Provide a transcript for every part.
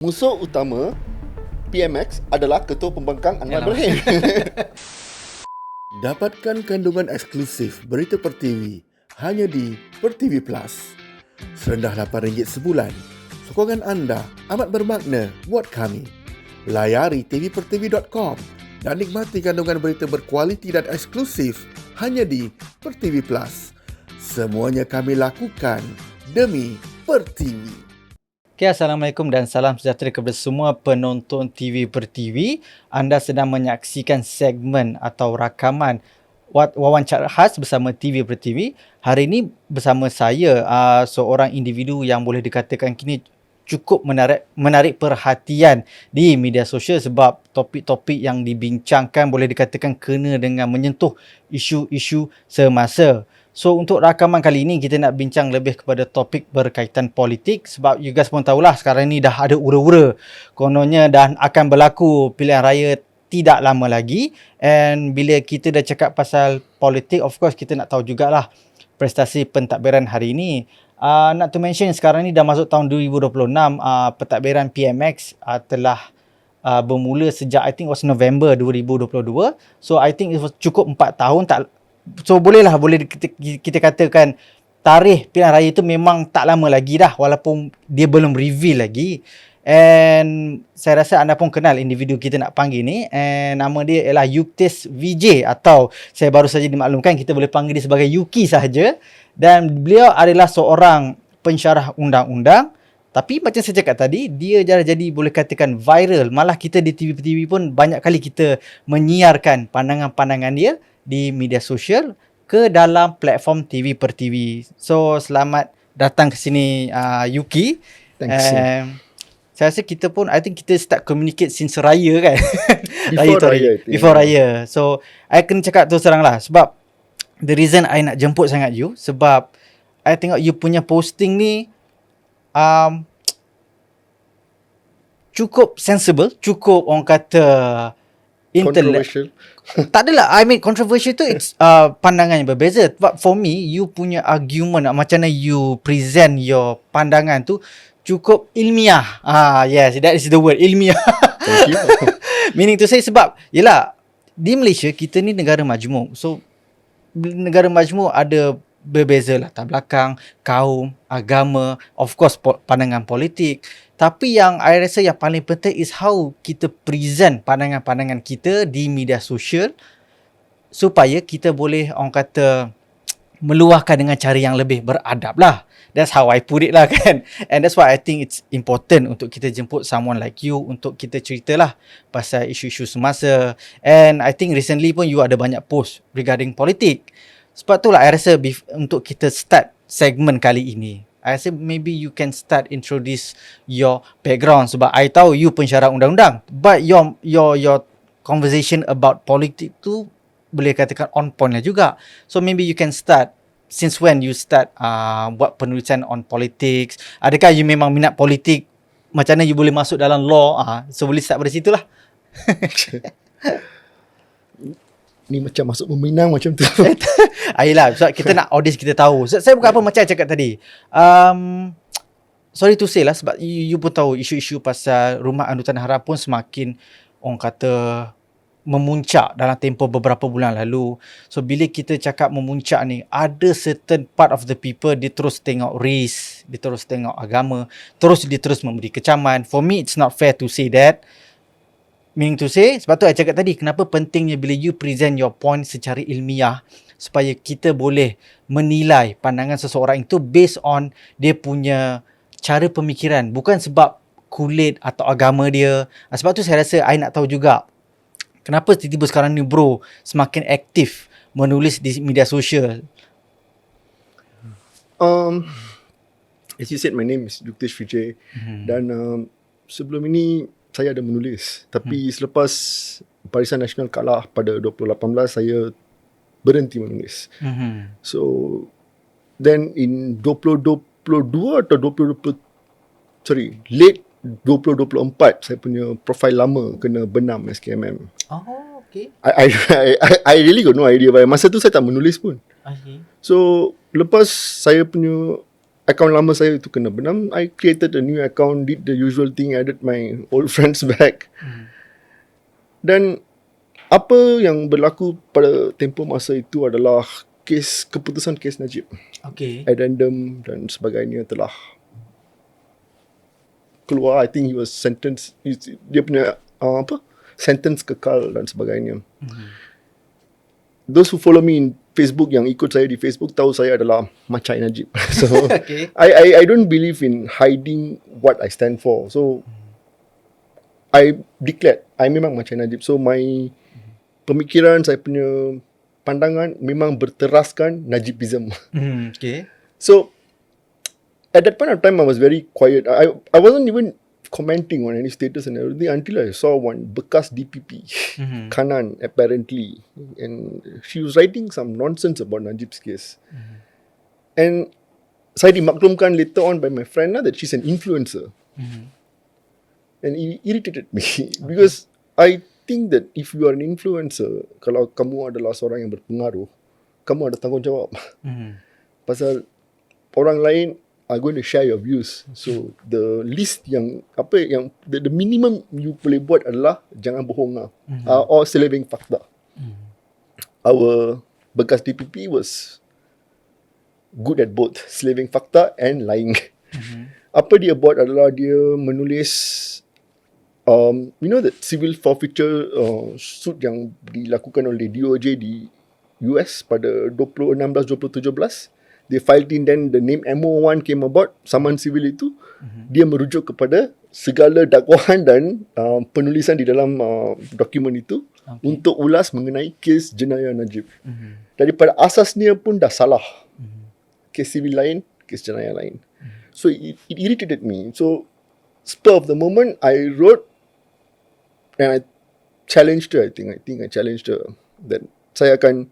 Musuh utama PMX adalah ketua pembangkang Anwar Ibrahim. Dapatkan kandungan eksklusif berita Pertiwi hanya di Pertiwi Plus. Serendah RM8 sebulan. Sokongan anda amat bermakna buat kami. Layari tvpertiwi.com dan nikmati kandungan berita berkualiti dan eksklusif hanya di Pertiwi Plus. Semuanya kami lakukan demi Pertiwi. Okay, Assalamualaikum dan salam sejahtera kepada semua penonton TV Pertiwi. Anda sedang menyaksikan segmen atau rakaman wawancara khas bersama TV Pertiwi. Hari ini bersama saya, seorang individu yang boleh dikatakan kini cukup menarik perhatian di media sosial sebab topik-topik yang dibincangkan boleh dikatakan kena dengan menyentuh isu-isu semasa. So untuk rakaman kali ini kita nak bincang lebih kepada topik berkaitan politik sebab you guys pun tahulah sekarang ni dah ada ura-ura kononnya dan akan berlaku pilihan raya tidak lama lagi, and bila kita dah cakap pasal politik, of course kita nak tahu jugalah prestasi pentadbiran hari ini. Not to mention sekarang ni dah masuk tahun 2026, pentadbiran PMX telah bermula sejak I think it was November 2022. So I think it was cukup 4 tahun tak. So boleh kita katakan tarikh pilihan raya itu memang tak lama lagi dah walaupun dia belum reveal lagi. And saya rasa anda pun kenal individu kita nak panggil ni, and nama dia ialah Yuktes Vijay atau saya baru saja dimaklumkan kita boleh panggil dia sebagai Yuki sahaja. Dan beliau adalah seorang pensyarah undang-undang, tapi macam saya cakap tadi, dia jadi boleh katakan viral. Malah kita di TV pun banyak kali kita menyiarkan pandangan-pandangan dia di media sosial ke dalam platform TV Pertiwi. So selamat datang ke sini Yuki. Thanks. Saya rasa kita pun I think kita start communicate since raya kan. Before raya. So I kena cakap terus terang lah sebab the reason I nak jemput sangat you sebab I tengok you punya posting ni cukup sensible, cukup orang kata Controversial. Tak adalah, I mean controversial tu it's pandangan yang berbeza. But for me, you punya argument macam mana you present your pandangan tu cukup ilmiah. Yes, that is the word, ilmiah. Thank you. Meaning to say sebab yelah di Malaysia kita ni negara majmuk. So negara majmuk ada berbeza latar belakang, kaum, agama, of course pandangan politik. Tapi yang I rasa yang paling penting is how kita present pandangan-pandangan kita di media sosial supaya kita boleh orang kata meluahkan dengan cara yang lebih beradab lah. That's how I put it lah kan. And that's why I think it's important untuk kita jemput someone like you untuk kita ceritalah pasal isu-isu semasa. And I think recently pun you ada banyak post regarding politik. Sebab tu lah I rasa untuk kita start segmen kali ini, I rasa maybe you can start introduce your background sebab I tahu you pensyarah undang-undang, but your conversation about politik tu boleh katakan on point lah juga. So maybe you can start since when you start buat penulisan on politics. Adakah you memang minat politik? Macam mana you boleh masuk dalam law? So boleh start dari situ lah. Ni macam masuk meminang macam tu. Ayolah, sebab kita nak audience kita tahu. Saya bukan apa macam cakap tadi. Sorry to say lah sebab you pun tahu isu-isu pasal rumah andutan haram pun semakin orang kata memuncak dalam tempoh beberapa bulan lalu. So bila kita cakap memuncak ni, ada certain part of the people dia terus tengok race, dia terus tengok agama, dia terus memberi kecaman. For me it's not fair to say that. Meaning to say, sebab tu saya cakap tadi, kenapa pentingnya bila you present your point secara ilmiah supaya kita boleh menilai pandangan seseorang itu based on dia punya cara pemikiran, bukan sebab kulit atau agama dia. Sebab tu saya rasa I nak tahu juga kenapa tiba-tiba sekarang ni bro semakin aktif menulis di media sosial. As you said, my name is Yuktes Vijay. Dan sebelum ini saya ada menulis, tapi selepas Barisan Nasional kalah pada 2018, saya berhenti menulis. So then in 2022 atau late 2024, saya punya profil lama kena benam SKMM. Oh, okay. I really got no idea. Masa tu saya tak menulis pun. So lepas saya punya account lama saya itu kena benam, I created a new account, did the usual thing, added my old friends back. Dan apa yang berlaku pada tempoh masa itu adalah keputusan kes Najib. Okay. Addendum dan sebagainya telah keluar. I think he was sentenced, dia punya sentence kekal dan sebagainya. Those who follow me in Facebook, yang ikut saya di Facebook, tahu saya adalah macai Najib. So Okay. I don't believe in hiding what I stand for. So I declared I memang macai Najib. So my pemikiran, saya punya pandangan memang berteraskan Najibism. Okay. So at that point of time I was very quiet. I wasn't even commenting on any status and everything until I saw one bekas DPP kanan apparently, and she was writing some nonsense about Najib's case. And saya dimaklumkan later on by my friend that she's an influencer. And it irritated me because I think that if you are an influencer, kalau kamu adalah seorang yang berpengaruh, kamu ada tanggungjawab. Pasal orang lain are going to share your views. So the least yang the minimum you boleh buat adalah jangan bohong or selebing fakta. Our bekas DPP was good at both selebing fakta and lying. Apa dia buat adalah dia menulis you know that civil forfeiture suit yang dilakukan oleh DOJ di US pada 2016-2017. They filed in, then the name MO1 came about, saman civil itu. Dia merujuk kepada segala dakwaan dan penulisan di dalam dokumen itu untuk ulas mengenai kes jenayah Najib. Daripada asasnya pun dah salah. Kes civil lain, kes jenayah lain. So it irritated me. So spur of the moment, I wrote and I challenged her. I think I challenged her that saya akan,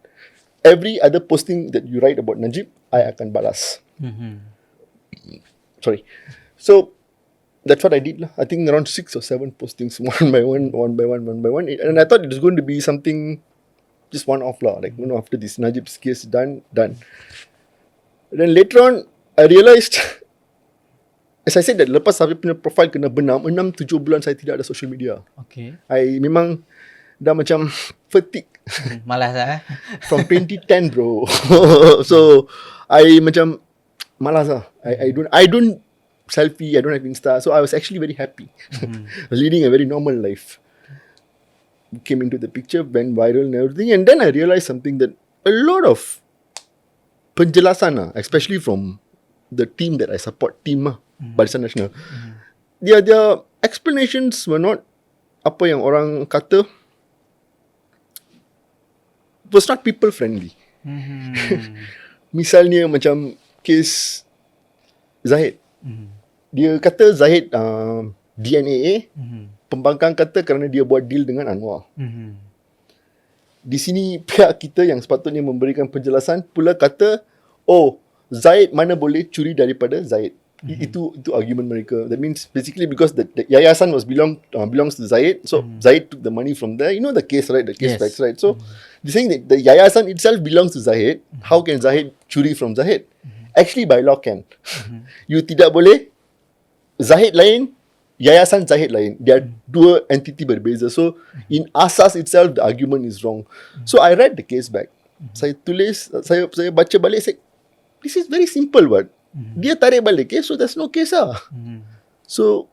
every other posting that you write about Najib, I akan balas. Sorry. So that's what I did lah. I think around 6 or 7 postings, one by one. And I thought it was going to be something just one off lah. Like, you know, after this Najib's case done. And then later on, I realised, as I said that lepas saya punya profile kena benam, 6-7 bulan saya tidak ada social media. Okay. I memang dah macam fatigue. Malas lah. From 2010 bro. So I macam malas lah. I don't selfie, I don't have Insta. So I was actually very happy. Leading a very normal life. Came into the picture, went viral and everything. And then I realized something, that a lot of penjelasan especially from the team that I support, Barisan Nasional, their explanations were not apa yang orang kata, was not people friendly. Misalnya macam kes Zahid. Dia kata Zahid DNA, pembangkang kata kerana dia buat deal dengan Anwar. Di sini pihak kita yang sepatutnya memberikan penjelasan pula kata, oh, Zahid mana boleh curi daripada Zahid. Itu argument mereka. That means basically because the yayasan belongs to Zahid, so Zahid took the money from there. You know the case, right? The case facts, right? So they're saying that the yayasan itself belongs to Zahid. How can Zahid curi from Zahid? Actually by law can. You tidak boleh, Zahid lain, yayasan Zahid lain. They are dua entity berbeza. So in asas itself the argument is wrong. So I read the case back. Saya tulis, saya baca balik, saya, this is very simple what. Dia tarik balik case, so there's no case lah. So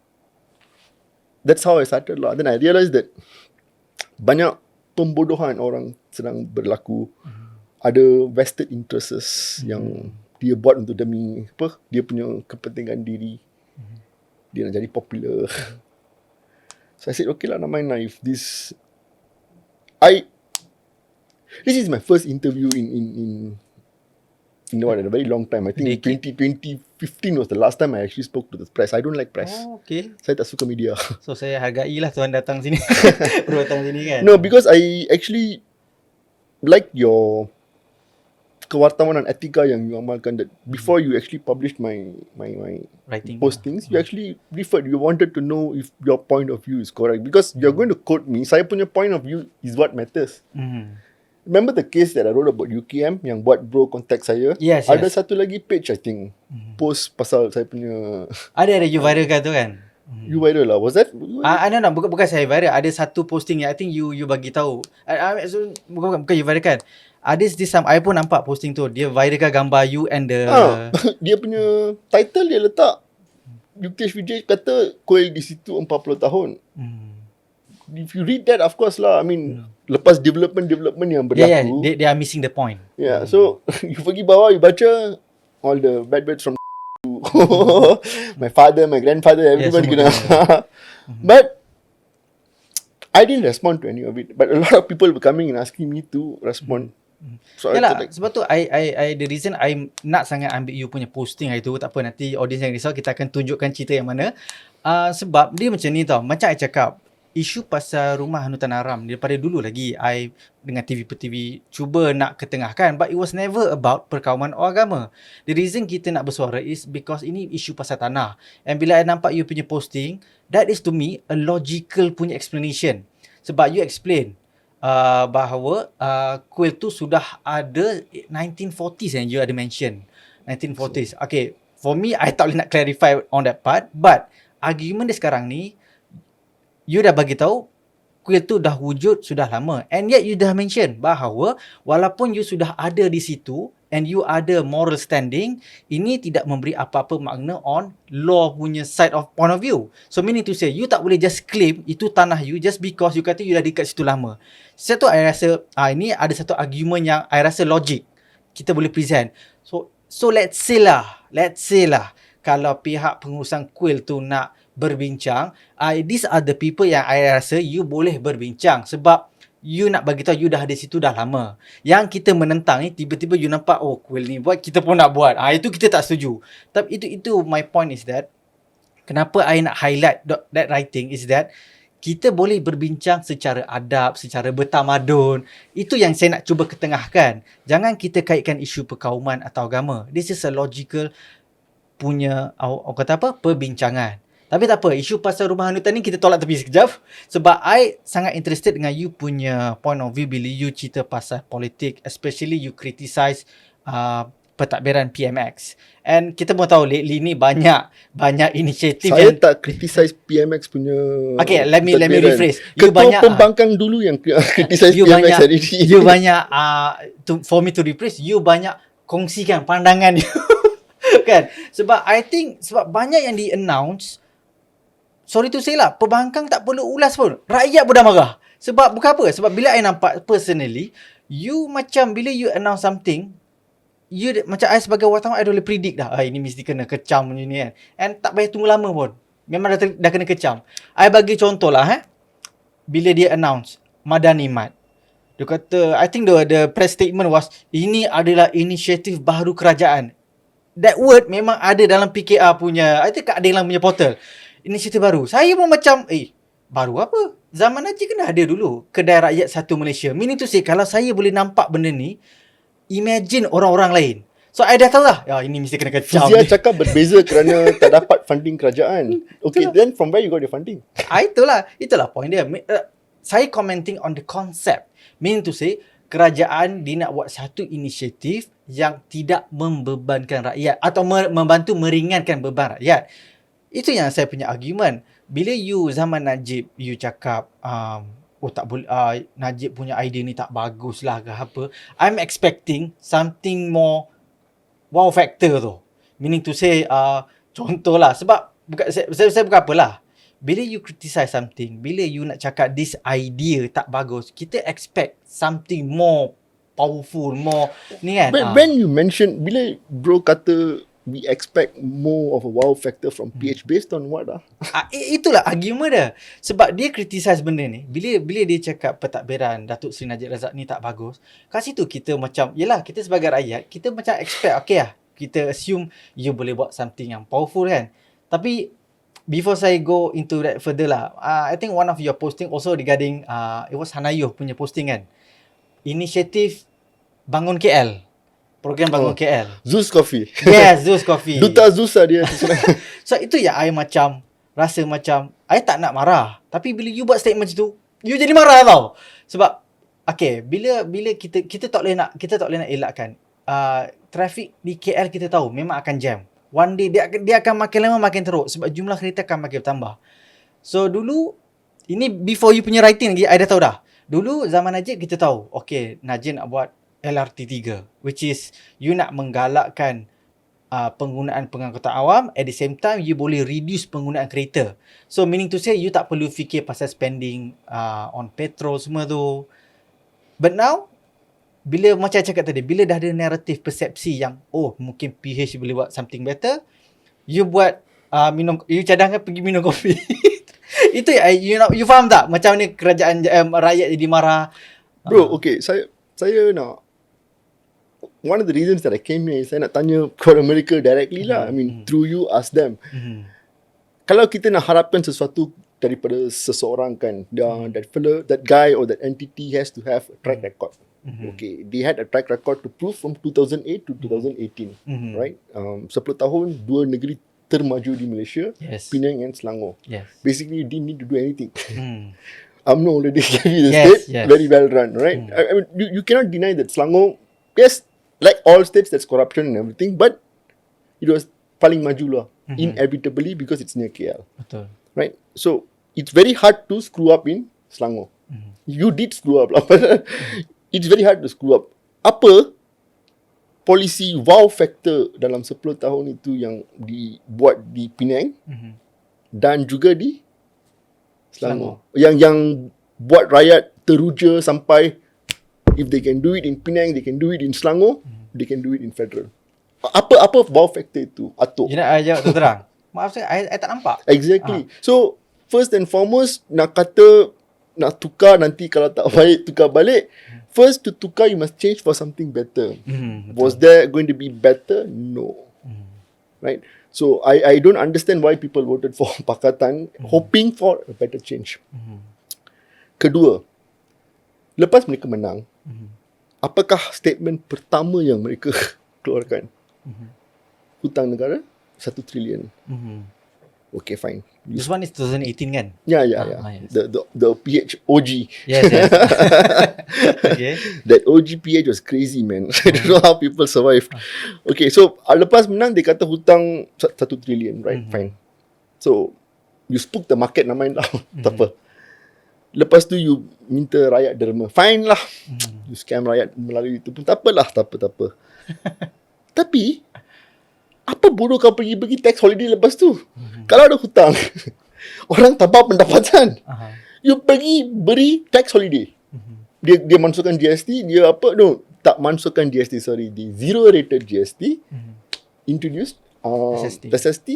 that's how I started lah. Then I realised that banyak pembodohan orang sedang berlaku. Ada vested interests yang dia buat untuk demi dia punya kepentingan diri. Dia nak jadi popular. So I said, okay lah, namanya lah. If this is my first interview in a very long time. I think 2015 was the last time I actually spoke to the press. I don't like press. Oh, okay. Saya tak suka media. So saya hargailah tuan datang sini. Perlu datang sini kan? No, because I actually like your kewartawanan etika yang you amalkan, that before you actually published my Writing postings, you actually referred, you wanted to know if your point of view is correct, because you're going to quote me. Saya punya point of view is what matters. remember the case that I wrote about UKM yang buat bro contact saya? Yes, Ada yes. satu lagi page I think post pasal saya punya Ada you viralkan tu kan? you viral lah. Was that? No, bukan saya viral. Ada satu posting yang I think you bagi tahu. So, bukan you viralkan. Ada some I pun nampak posting tu. Dia viralkan gambar you and the Dia punya title dia letak Yuktes Vijay kata kuil di situ 40 tahun. If you read that, of course lah. I mean, lepas development yang berlaku. They are missing the point. Yeah, so you pergi bawah, you baca all the bad words from my father, my grandfather, everyone kena. But I didn't respond to any of it. But a lot of people were coming and asking me to respond. So Yalah, like, sebab tu I the reason I nak sangat ambil you punya posting hari tu, tak apa nanti audience yang risau, kita akan tunjukkan cerita yang mana. Sebab dia macam ni tau. Macam I cakap, isu pasal rumah hanutan haram daripada dulu lagi I dengan TV Pertiwi cuba nak ketengahkan, but it was never about perkauman orang agama. The reason kita nak bersuara is because ini isu pasal tanah. And bila I nampak you punya posting, that is to me a logical punya explanation. Sebab you explain bahawa kuil tu sudah ada 1940s yang you ada mention 1940s. Okay, for me I tak boleh nak clarify on that part, but argument dia sekarang ni you dah bagi tahu kuil tu dah wujud sudah lama, and yet you dah mention bahawa walaupun you sudah ada di situ and you ada moral standing, ini tidak memberi apa-apa makna on law punya side of point of view. So meaning to say, you tak boleh just claim itu tanah you just because you kata you dah dekat situ lama. Satu I rasa ini ada satu argument yang I rasa logik kita boleh present. So let's say lah kalau pihak pengurusan kuil tu nak berbincang, these are the people yang I rasa you boleh berbincang, sebab you nak bagi tahu you dah ada situ dah lama. Yang kita menentang ni tiba-tiba you nampak kuil ni buat, kita pun nak buat. Itu kita tak setuju. Tapi itu my point is that kenapa I nak highlight that writing is that kita boleh berbincang secara adab, secara bertamadun. Itu yang saya nak cuba ketengahkan. Jangan kita kaitkan isu perkauman atau agama. This is a logical punya orang kata apa? Perbincangan. Tapi tak apa, isu pasal rumah hanutan ni kita tolak tepi sekejap. Sebab I sangat interested dengan you punya point of view bila you cerita pasal politik, especially you criticize pentadbiran PMX. And kita pun tahu lately ni banyak inisiatif saya yang tak criticize PMX punya. Okay, let me rephrase. You banyak pembangkang dulu yang criticize PMX hari ni. You banyak for me to rephrase, you banyak kongsikan pandangan you. Kan? Sebab I think sebab banyak yang di-announce, sorry to say lah, pembangkang tak perlu ulas pun. Rakyat pun dah marah. Sebab bukan apa? Sebab bila I nampak personally, you macam bila you announce something, you macam I sebagai wartawan, I dah boleh predict dah. Ini mesti kena kecam macam ni kan. And tak payah tunggu lama pun. Memang dah kena kecam. I bagi contoh lah. Bila dia announce Madani Mat, dia kata, I think the press statement was, ini adalah inisiatif baru kerajaan. That word memang ada dalam PKR punya, I think ada dalam punya portal. Inisiatif baru. Saya pun macam, baru apa? Zaman Najib kena ada dulu kedai rakyat 1 Malaysia. Meaning to say, kalau saya boleh nampak benda ni, imagine orang-orang lain. So I dah tahu lah, ini mesti kena kecam. Fuzia cakap berbeza kerana tak dapat funding kerajaan. Okay, then from where you got your funding? Itulah point dia. Saya commenting on the concept. Meaning to say, kerajaan dia nak buat satu inisiatif yang tidak membebankan rakyat atau membantu meringankan beban rakyat. Itu yang saya punya argument. Bila you zaman Najib, you cakap tak boleh, Najib punya idea ni tak bagus lah ke apa, I'm expecting something more wow factor tu. Meaning to say, contoh lah, sebab saya bukan apalah, bila you criticize something, bila you nak cakap this idea tak bagus, kita expect something more powerful, more ni kan. When you mention, bila bro kata we expect more of a wow factor from PH, based on what? Itulah argument dia. Sebab dia criticize benda ni, bila dia cakap pentadbiran Datuk Seri Najib Razak ni tak bagus, kat situ kita macam, yelah, kita sebagai rakyat, kita macam expect, okay lah, kita assume you boleh buat something yang powerful kan. Tapi before saya go into that further lah, I think one of your posting also regarding, it was Hanayuh punya posting kan, inisiatif Bangun KL, program Bangun KL. Zeus Coffee. Yes, Zeus Coffee. Duta Zeus lah dia. So itu yang I macam rasa macam I tak nak marah, tapi bila you buat statement macam tu, you jadi marah tau. Sebab Okay, bila kita tak boleh nak elakkan. Trafik di KL kita tahu memang akan jam. One day dia akan makin lama makin teruk sebab jumlah kereta akan makin bertambah. So dulu, ini before you punya writing lagi, I dah tahu dah. Dulu zaman Najib kita tahu, okay, Najib nak buat LRT 3, which is you nak menggalakkan penggunaan pengangkutan awam, at the same time you boleh reduce penggunaan kereta. So meaning to say you tak perlu fikir pasal spending on petrol semua tu. But now, bila macam I cakap tadi, bila dah ada naratif persepsi yang mungkin PH boleh buat something better, you buat you cadangkan pergi minum kopi. Itu you faham tak macam ni kerajaan rakyat jadi marah. Bro, okay, saya nak, one of the reasons that I came here is saya nak tanya kepada mereka directly lah. I mean, through you, ask them. Kalau kita nak harapkan sesuatu daripada seseorang kan, that guy or that entity has to have a track record. Okay, they had a track record to prove from 2008 to 2018, right? 10 tahun, 2 negeri termaju di Malaysia, Penang and Selangor. Basically, you didn't need to do anything. UMNO already gave you the state, very well run, right? I mean, you cannot deny that Selangor, yes, like all states, there's corruption and everything, but it was paling maju lah, inevitably, because it's near KL. Betul. Right? So, it's very hard to screw up in Selangor. You did screw up lah, but it's very hard to screw up. Apa polisi wow factor dalam 10 tahun itu yang dibuat di Penang dan juga di Selangor. Yang buat rakyat teruja sampai if they can do it in Penang, they can do it in Selangor, they can do it in federal. Apa wow factor itu? Atuk. You nak jawab tu terang? Maaf saya, I tak nampak. Exactly. So, first and foremost, nak tukar nanti kalau tak baik, tukar balik. First, to tukar, you must change for something better. Was there going to be better? No. Right? So, I don't understand why people voted for Pakatan, hoping for a better change. Kedua, lepas mereka menang, apakah statement pertama yang mereka keluarkan? Hutang negara 1 trilion. Okay, fine. This one is 2018 kan? Yeah. Yes. The PH OG. Yes. Okay. That OG PH was crazy, man. I don't know how people survived. Okay, so lepas menang, dia kata hutang 1 trilion, right? Fine. So, you spook the market, namain lah. Tak apa. Lepas tu, you minta rakyat derma. Fine lah. You scam rakyat melalui itu pun. Tak apalah, tak apa. Tapi, apa bodoh kau pergi bagi tax holiday lepas tu? Kalau ada hutang, orang tambah pendapatan. You pergi beri tax holiday. Dia masukkan GST, dia apa? No, tak masukkan GST, sorry. The zero rated GST introduced SST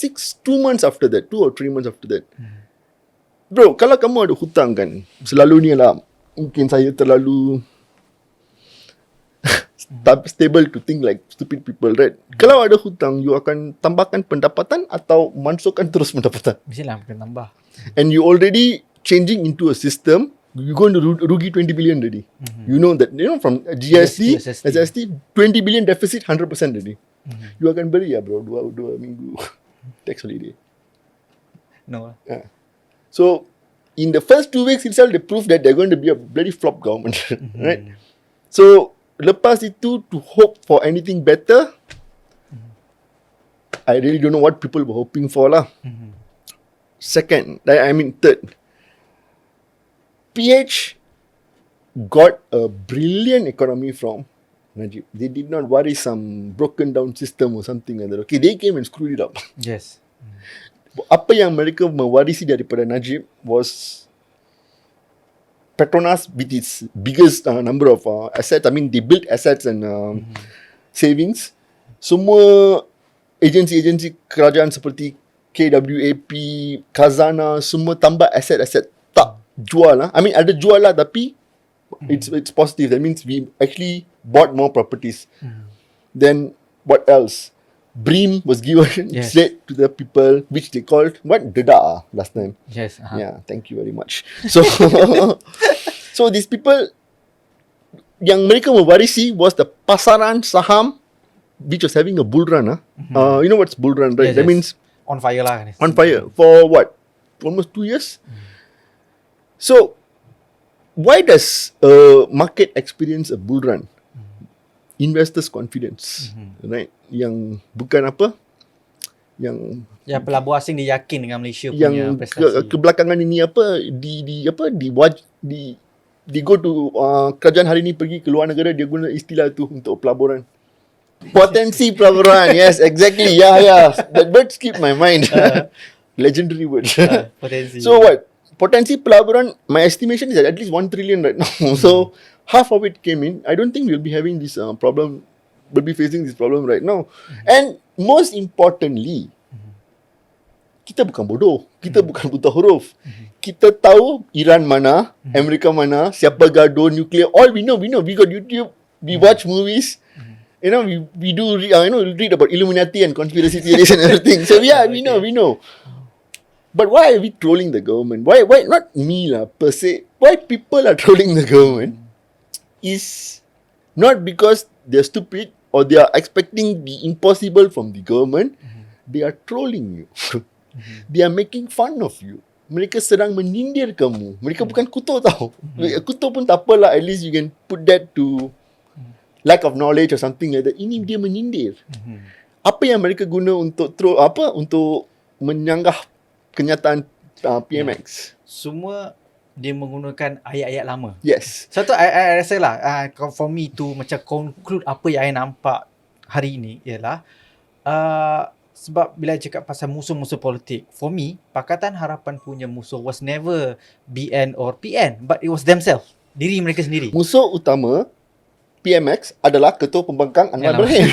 2 months after that, 2 or 3 months after that. Bro, kalau kamu ada hutang kan, selalunya lah, mungkin saya terlalu stable to think like stupid people, right? Kalau ada hutang, you akan tambahkan pendapatan atau masukkan terus pendapatan? Mestilah akan tambah. And you already changing into a system, you're going to rugi 20 billion already. You know that, from GST, SST, 20 billion deficit, 100% already. You akan beri bro, 2 minggu tax holiday. No. So, in the first 2 weeks itself, they proved that they're going to be a bloody flop government, right? So, lepas itu, to hope for anything better, I really don't know what people were hoping for lah. Third, PH got a brilliant economy from Najib. They did not worry some broken down system or something like that. Okay, they came and screwed it up. Yes. Apa yang mereka mewarisi daripada Najib was Petronas with its biggest number of assets. I mean, they built assets and savings. Semua agensi-agensi kerajaan seperti KWAP, Khazanah, semua tambah aset-aset. Tak jual lah. I mean, ada jual lah, tapi it's positive. That means we actually bought more properties. Then, what else? Bream was given straight to the people, which they called, Deda last time. Yes. Yeah, thank you very much. So, so these people, yang mereka mewarisi was the pasaran saham, which was having a bull run. You know what's bull run, right? Yes, That means on fire lah. on fire for what? Almost 2 years. So, why does market experience a bull run? Investors confidence, right? Yang bukan apa? Yang pelabur asing dia yakin dengan Malaysia punya yang prestasi. kebelakangan ini apa di go to kerajaan hari ni pergi ke luar negara, dia guna istilah tu untuk pelaburan. Potensi pelaburan. Yes, exactly. Yeah. That word skipped my mind. Legendary word. Potensi. So what? Potensi pelaburan, my estimation is at least 1 trillion right now. So half of it came in. I don't think we'll be having this problem. We'll be facing this problem right now. And most importantly, kita bukan bodoh. Kita bukan buta huruf. Kita tahu Iran mana, Amerika mana, siapa gaduh nuklear. All we know. We got YouTube. We watch movies. You know, we do read about Illuminati and conspiracy theories and everything. So yeah, we know. But why are we trolling the government? Why not me lah per se? Why people are trolling the government is not because they're stupid or they are expecting the impossible from the government. They are trolling you. They are making fun of you. Mereka sedang menyindir kamu. Mereka bukan kutuk tau. Kutuk pun tak apalah. At least you can put that to lack of knowledge or something like that. Ini dia menyindir. Apa yang mereka guna untuk untuk menyanggah kenyataan PMX? Semua dia menggunakan ayat-ayat lama. Yes. Satu I rasa lah for me to macam conclude apa yang I nampak hari ini ialah sebab bila I cakap pasal musuh-musuh politik, for me Pakatan Harapan punya musuh was never BN or PN, but it was themselves, diri mereka sendiri. Musuh utama PMX adalah Ketua Pembangkang Anwar Ibrahim.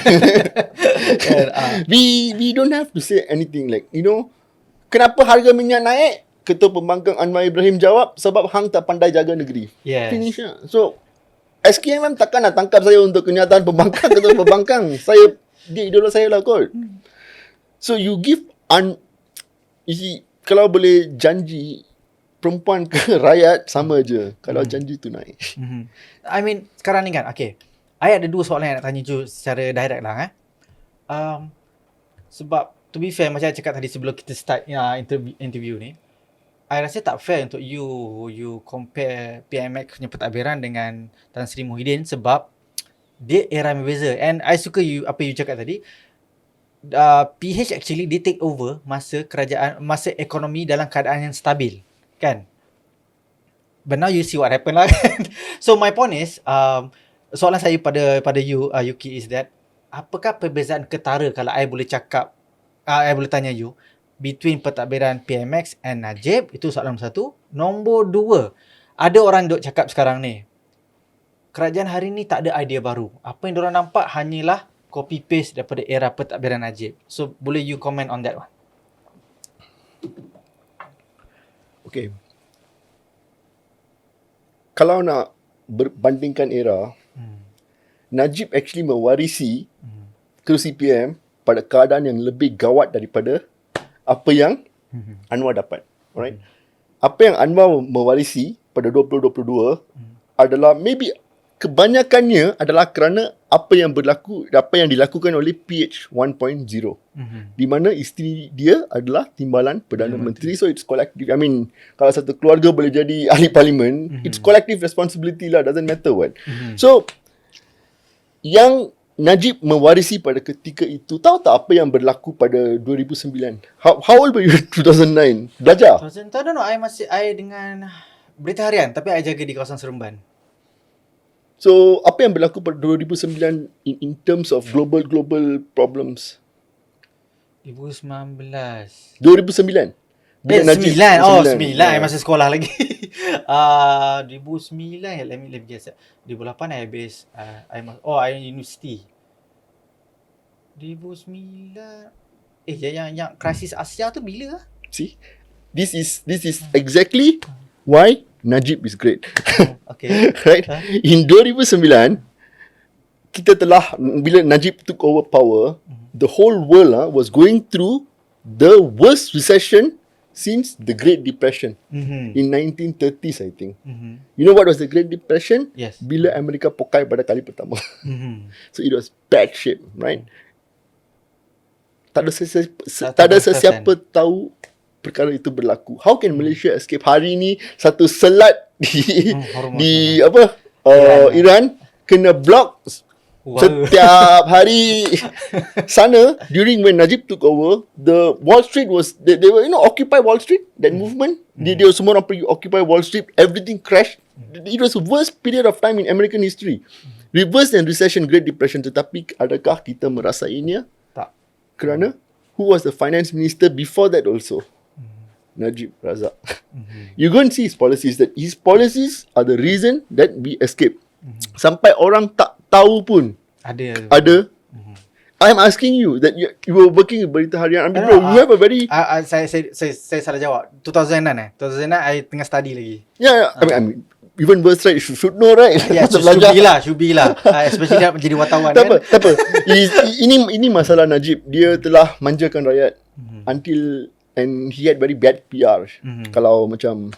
We don't have to say anything like, kenapa harga minyak naik? Ketua Pembangkang Anwar Ibrahim jawab, sebab hang tak pandai jaga negeri. Yes. Finish lah. So SKM takkan nak tangkap saya untuk kenyataan pembangkang Ketua Pembangkang. Dia idola saya lah kot. So you give you see, kalau boleh janji perempuan ke rakyat sama je kalau janji tu naik. I mean sekarang ni kan, okay, I ada dua soalan yang nak tanya you secara direct lah. Sebab to be fair, macam saya cakap tadi sebelum kita start interview ni, I rasa tak fair untuk you compare PMX punya pentadbiran dengan Tan Sri Muhyiddin sebab dia era yang berbeza. And I suka apa you cakap tadi. PH actually dia take over masa ekonomi dalam keadaan yang stabil, kan? But now you see what happened lah. So my point is, soalan saya pada you, Yuki, is that apakah perbezaan ketara kalau I boleh cakap, I boleh tanya you, between pentadbiran PMX and Najib? Itu soalan nombor 1. Nombor 2, ada orang duk cakap sekarang ni, kerajaan hari ni tak ada idea baru. Apa yang diorang nampak hanyalah copy paste daripada era pentadbiran Najib. So boleh you comment on that one? Okay. Kalau nak berbandingkan era, Najib actually mewarisi kerusi PM pada keadaan yang lebih gawat daripada apa yang Anwar dapat. Alright. Apa yang Anwar mewarisi pada 2022 adalah maybe kebanyakannya adalah kerana apa yang dilakukan oleh PH 1.0, di mana isteri dia adalah timbalan Perdana Menteri. So it's collective. I mean, kalau satu keluarga boleh jadi ahli parlimen, it's collective responsibility lah, doesn't matter what. So yang Najib mewarisi pada ketika itu, tahu tak apa yang berlaku pada 2009? How old were you 2009? Belajar? Tak, no, I dengan berita harian, tapi I jaga di kawasan Seremban. So, apa yang berlaku pada 2009 in terms of global problems? 2009. Bila Najib? 9. I masih sekolah lagi. 2009, let me guess. 2008 I habis I university. 2009. Yang krisis Asia tu bila? See? This is exactly why Najib is great. Okay. Right? In 2009, bila Najib took over power, the whole world was going through the worst recession since the Great Depression in 1930s, I think. You know what was the Great Depression? Yes. Bila Amerika pokai pada kali pertama. So it was bad shape, right? Tak ada sesiapa tahu perkara itu berlaku. How can Malaysia escape? Hari ni satu selat di Iran kena block setiap hari. Sana during when Najib took over, the Wall Street was they were occupy Wall Street, that movement. Dia semua orang pergi occupy Wall Street, everything crashed. It was the worst period of time in American history. Reverse and recession, Great Depression. Tetapi adakah kita merasainya? Tak. Kerana who was the finance minister before that also? Najib Razak. You go and see his policies, that his policies are the reason that we escape. Sampai orang tak tahu pun ada. I'm asking you that you were working with Berita Harian. I mean, bro, you have a very saya salah jawab. 2009 I tengah study lagi. Yeah. I mean even worse, right? You should know, right? Yeah, should be lah. Especially dia menjadi wartawan. Tak apa. Ini masalah Najib. Dia telah manjakan rakyat until, and he had very bad PR. Kalau macam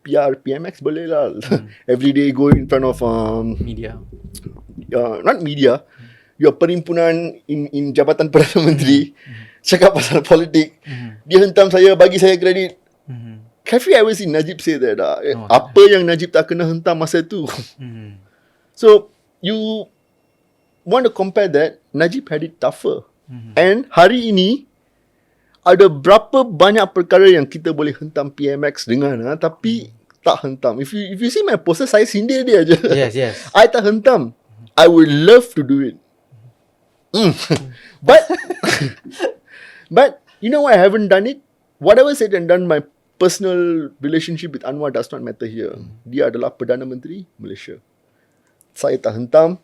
PR PMX boleh lah. Every day go in front of Media. Not media. Your perhimpunan in Jabatan Perdana Menteri cakap pasal politik. Dia hentam saya, bagi saya kredit. Have you ever seen Najib say that? Apa yang Najib tak kena hentam masa tu? So you want to compare that, Najib had it tougher. And hari ini ada berapa banyak perkara yang kita boleh hentam PMX dengan, tapi tak hentam. If you see my poster, saya sindir dia je. Yes. I tak hentam. I would love to do it. But you know why I haven't done it? Whatever said and done, my personal relationship with Anwar does not matter here. Dia adalah Perdana Menteri Malaysia. Saya tak hentam.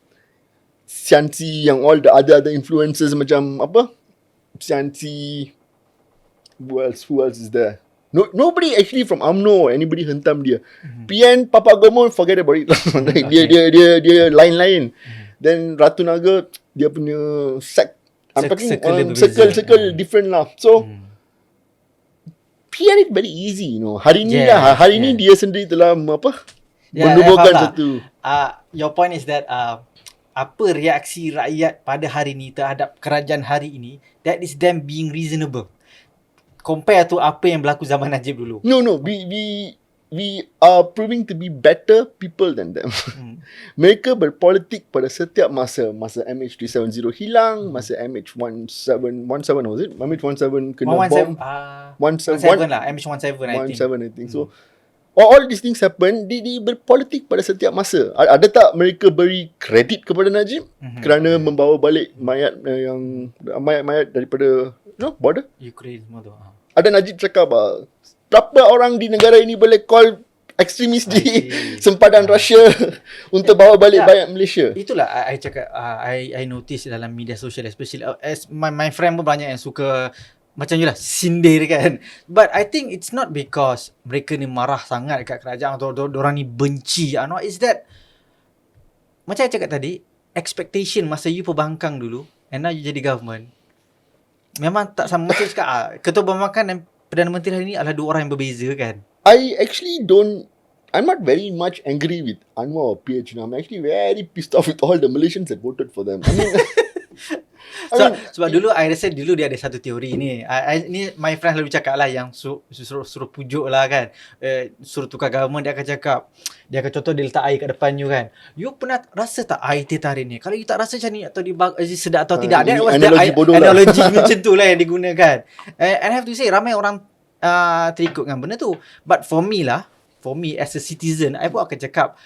Siansi yang all the other influencers macam apa? Siansi, who else is there? Nobody actually from UMNO or anybody hentam dia. PN Papa Agama, forget about it. dia lain-lain. Then Ratu Naga, dia punya circle different lah. So he had it very easy, Hari ni hari ni dia sendiri telah menubuhkan satu. Your point is that apa reaksi rakyat pada hari ni terhadap kerajaan hari ini, that is them being reasonable compare to apa yang berlaku zaman Najib dulu. No, we are proving to be better people than them. Mereka berpolitik pada setiap masa MH370 hilang, masa MH17 was it? MH17 kena bom. 17 lah, MH17 I think. So all these things happen. Dia berpolitik pada setiap masa. Ada tak mereka beri kredit kepada Najib kerana membawa balik mayat daripada border Ukraine semua tu. Ada Najib cakap berapa orang di negara ini boleh call ekstremis di sempadan Rusia untuk bawa balik mayat Malaysia. Itulah I cakap, I notice dalam media sosial, especially as my friend pun banyak yang suka macam je lah sindir kan. But I think it's not because mereka ni marah sangat dekat kerajaan atau diorang ni benci. It's that, macam I cakap tadi, expectation masa you pembangkang dulu and now you jadi government memang tak sama. Macam cakap Ketua Pembangkang dan Perdana Menteri hari ni adalah dua orang yang berbeza kan. I'm not very much angry with Anwar or PH. I'm actually very pissed off with all the Malaysians that voted for them. Sebab dulu I rasa dulu dia ada satu teori ni. Ni my friend selalu cakap lah, yang suruh pujuk lah kan. Suruh tukar government, dia akan contoh dia letak air kat depan you kan. You pernah rasa tak air teh tarik ni? Kalau you tak rasa macam ni atau sedap atau tidak, dia analogi macam tu lah yang digunakan. And I have to say ramai orang terikut dengan benda tu. But for me as a citizen, I pun akan cakap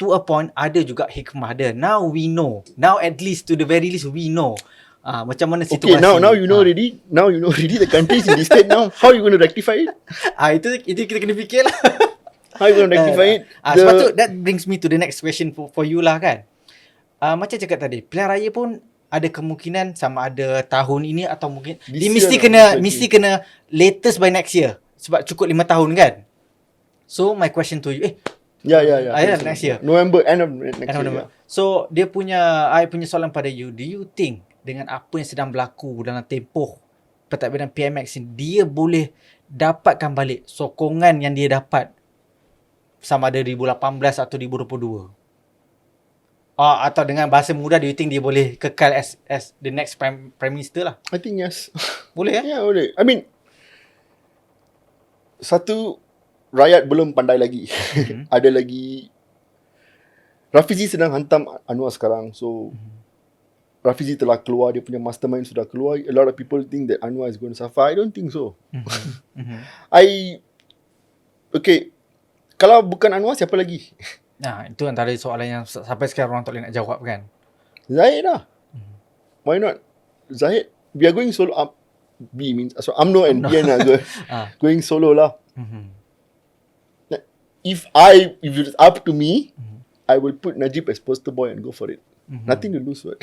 to a point ada juga hikmah dia. Now we know. Now at least, to the very least we know macam mana situasi. Okay, now you know already. Now you know already the country is in this state now. How are you going to rectify it? Itu kita kena fikir lah. How are you going to rectify it? Sebab tu that brings me to the next question for you lah kan. Macam cakap tadi, pilihan raya pun ada kemungkinan sama ada tahun ini atau mungkin dia mesti kena latest by next year. Sebab cukup 5 tahun kan. So my question to you, next year. November, end of next year. So I punya soalan pada you, do you think dengan apa yang sedang berlaku dalam tempoh pentadbiran PMX ni, dia boleh dapatkan balik sokongan yang dia dapat sama ada 2018 atau 2022? Atau dengan bahasa mudah, do you think dia boleh kekal as the next prime minister lah? I think yes. Boleh Yeah, boleh. I mean, Satu, rakyat belum pandai lagi. Ada lagi, Rafizi sedang hantam Anwar sekarang. So Rafizi telah keluar, dia punya mastermind sudah keluar. A lot of people think that Anwar is going to suffer. I don't think so. Okay, kalau bukan Anwar, siapa lagi? Nah, itu antara soalan yang sampai sekarang orang tak boleh nak jawab kan. Zahid lah. Why not? Zahid, we are going solo up. B means, so UMNO and BN are going solo lah. If it's up to me, I will put Najib as poster boy and go for it. Nothing to lose, what?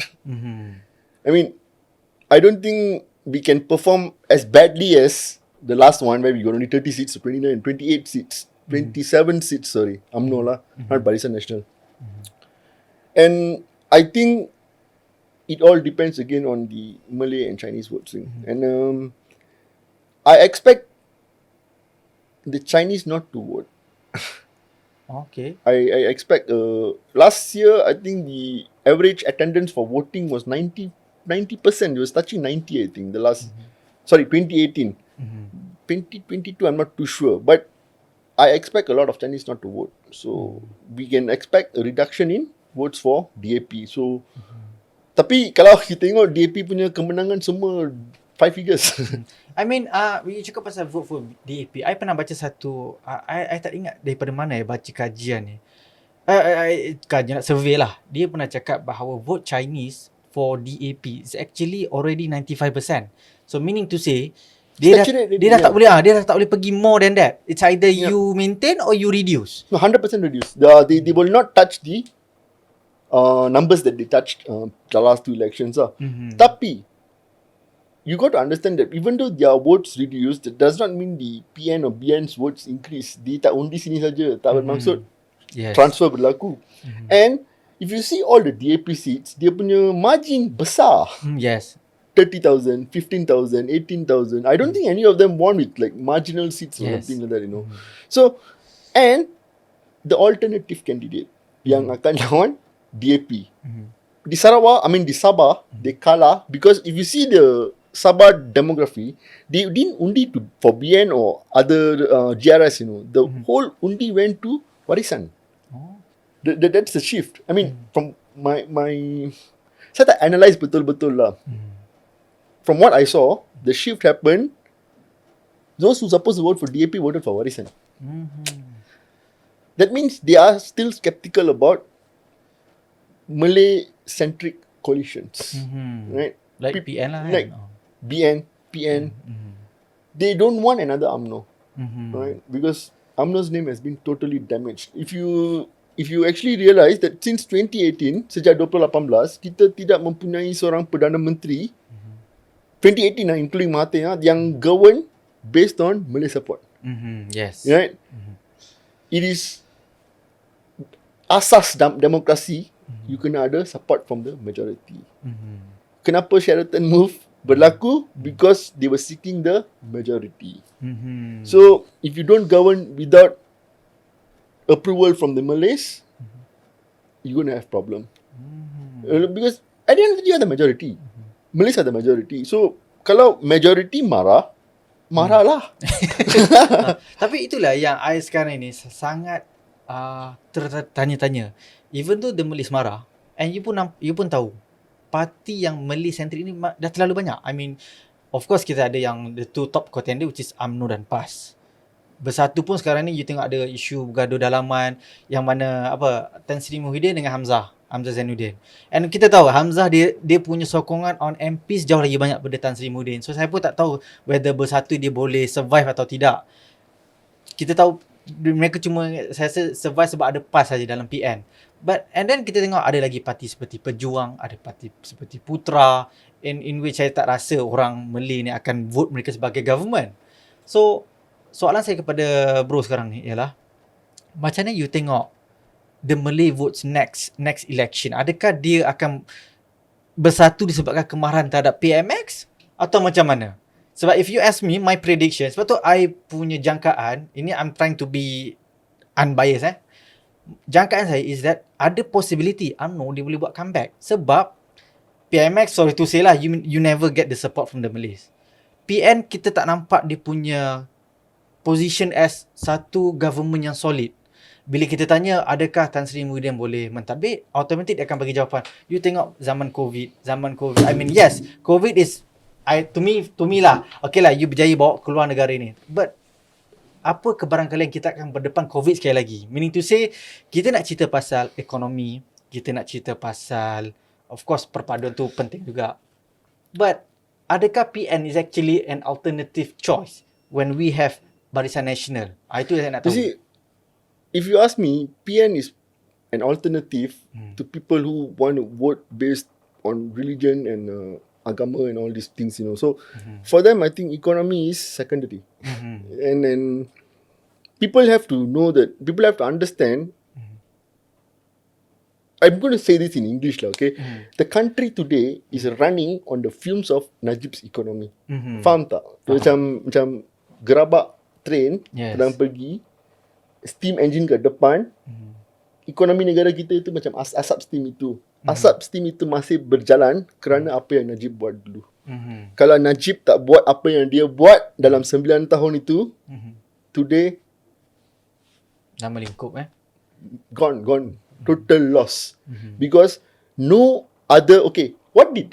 I mean, I don't think we can perform as badly as the last one where we got only 30 seats to 29, 28 seats, 27 seats, sorry. UMNO lah, not Barisan Nasional. And I think it all depends again on the Malay and Chinese votes. And I expect the Chinese not to vote. Okay. I expect last year I think the average attendance for voting was 90%. It was touching 90, I think. 2018. 2022 I'm not too sure, but I expect a lot of Chinese not to vote. So we can expect a reduction in votes for DAP. So tapi kalau kita tengok DAP punya kemenangan semua 5 figures. I mean, you cakap pasal vote for DAP. I pernah baca satu, I tak ingat daripada mana baca kajian ni. Kajian survey lah. Dia pernah cakap bahawa vote Chinese for DAP is actually already 95%. So meaning to say, dia dah tak boleh pergi more than that. It's either you maintain or you reduce. No, 100% reduce. They will not touch the numbers that they touched the last 2 elections. Tapi you got to understand that even though their votes reduced, that does not mean the PN or BN's votes increase. Dia tak undi sini saja. Tak bermaksud transfer berlaku. And if you see all the DAP seats, dia punya margin besar. Yes. 30,000, 15,000, 18,000. I don't think any of them won with like marginal seats or something like that, you know. So, and the alternative candidate yang akan lawan DAP. Di Sarawak, di Sabah, they kalah because if you see the Sabah demography, they didn't undi for BN or other GRS, you know. The whole undi went to warisan. That's the shift. I mean, from my saya tak analyse betul-betul lah. From what I saw, the shift happened. Those who supposed to vote for DAP voted for warisan. That means they are still skeptical about Malay-centric coalitions, right? Like PN lah kan? Like BN, PN. They don't want another UMNO, right? Because UMNO's name has been totally damaged. If you actually realize that since 2018, sejak 2018, kita tidak mempunyai seorang Perdana Menteri, 2018 lah, including Mahathir, yang govern based on Malay support. Yes. Right? It is asas demokrasi. You kena ada support from the majority. Kenapa Sheraton move berlaku? Because they were seeking the majority. So if you don't govern without approval from the Malays, you're gonna have problem. Because at the end of the day, you are the majority. Malays are the majority. So kalau majority marahlah. Tapi itulah yang I sekarang ini sangat tertanya-tanya. Even though the Malays marah, and you pun tahu parti yang Malay centric ni dah terlalu banyak. I mean, of course kita ada yang the two top contender which is UMNO dan PAS. Bersatu pun sekarang ni you tengok ada isu gaduh dalaman yang mana Tan Sri Muhyiddin dengan Hamzah Zainuddin. And kita tahu Hamzah dia punya sokongan on MPs jauh lagi banyak daripada Tan Sri Muhyiddin. So saya pun tak tahu whether bersatu dia boleh survive atau tidak. Kita tahu mereka cuma saya rasa survive sebab ada PAS saja dalam PN. And then kita tengok ada lagi parti seperti Pejuang, ada parti seperti Putra in which saya tak rasa orang Malay ni akan vote mereka sebagai government. So soalan saya kepada bro sekarang ni ialah macam mana you tengok the Malay votes next election? Adakah dia akan bersatu disebabkan kemarahan terhadap PMX atau macam mana? Sebab if you ask me my prediction, sebab tu I punya jangkaan, ini I'm trying to be unbiased jangkaan saya is that ada possibility UMNO dia boleh buat comeback sebab PMX, sorry to say lah, you never get the support from the Malays. PN kita tak nampak dia punya position as satu government yang solid. Bila kita tanya adakah Tan Sri Muhyiddin boleh mentadbir, automatik dia akan bagi jawapan. You tengok zaman COVID. I mean yes, COVID is to me lah. Okay lah, you berjaya bawa keluar negara ni. But apa kebarangkalian kita akan berdepan COVID sekali lagi? Meaning to say, kita nak cerita pasal ekonomi, kita nak cerita pasal, of course, perpaduan tu penting juga. But adakah PN is actually an alternative choice when we have Barisan Nasional? Itu yang saya nak tahu. You see, if you ask me, PN is an alternative to people who want to vote based on religion and agama and all these things, So for them, I think economy is secondary. And then people have to know that, people have to understand. I'm going to say this in English, okay? The country today is running on the fumes of Najib's economy. Faham tak? Macam gerabak train, sedang pergi, steam engine kat depan, ekonomi negara kita itu macam asap steam itu. Asap steam itu masih berjalan kerana apa yang Najib buat dulu. Kalau Najib tak buat apa yang dia buat dalam 9 tahun itu, today nama lingkup gone. Total loss. Because no other, okay, what did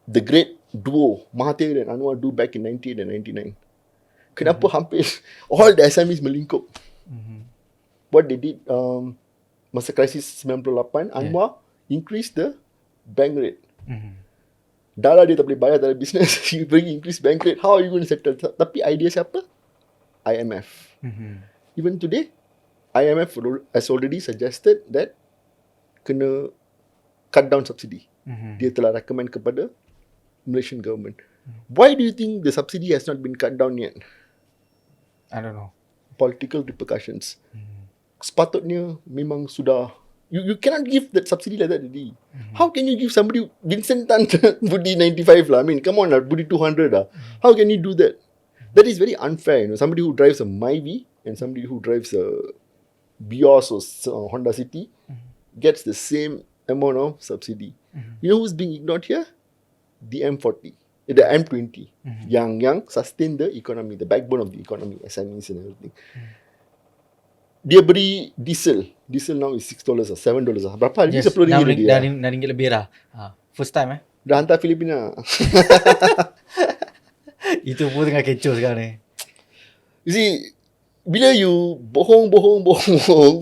the great duo Mahathir and Anwar do back in 98 and 99? Kenapa hampir all the SMEs melingkup? What they did masa krisis 98, Anwar increase the bank rate. Dah lah dia tak boleh bayar dalam business, you bring increase bank rate, how are you going to settle? Tapi idea siapa? IMF. Even today, IMF has already suggested that kena cut down subsidy. Dia telah recommend kepada Malaysian government. Why do you think the subsidy has not been cut down yet? I don't know. Political repercussions. Sepatutnya memang sudah, you cannot give that subsidy like that already. How can you give somebody, Vincent Tan Budi 95 lah, I mean come on lah, Budi 200 lah. How can you do that? That is very unfair, somebody who drives a Myvi and somebody who drives a Bios or Honda City gets the same amount of subsidy. You know who's being ignored here? The M40, the M20, yang sustain the economy, the backbone of the economy, SMEs and everything. Dia beri diesel now is $6 or $7 lah. Berapa hari? RM10 lagi dah RM6 lebih dah. First time dah hantar Filipina. Itu pun tengah kecoh sekarang ni. You see, bila you bohong,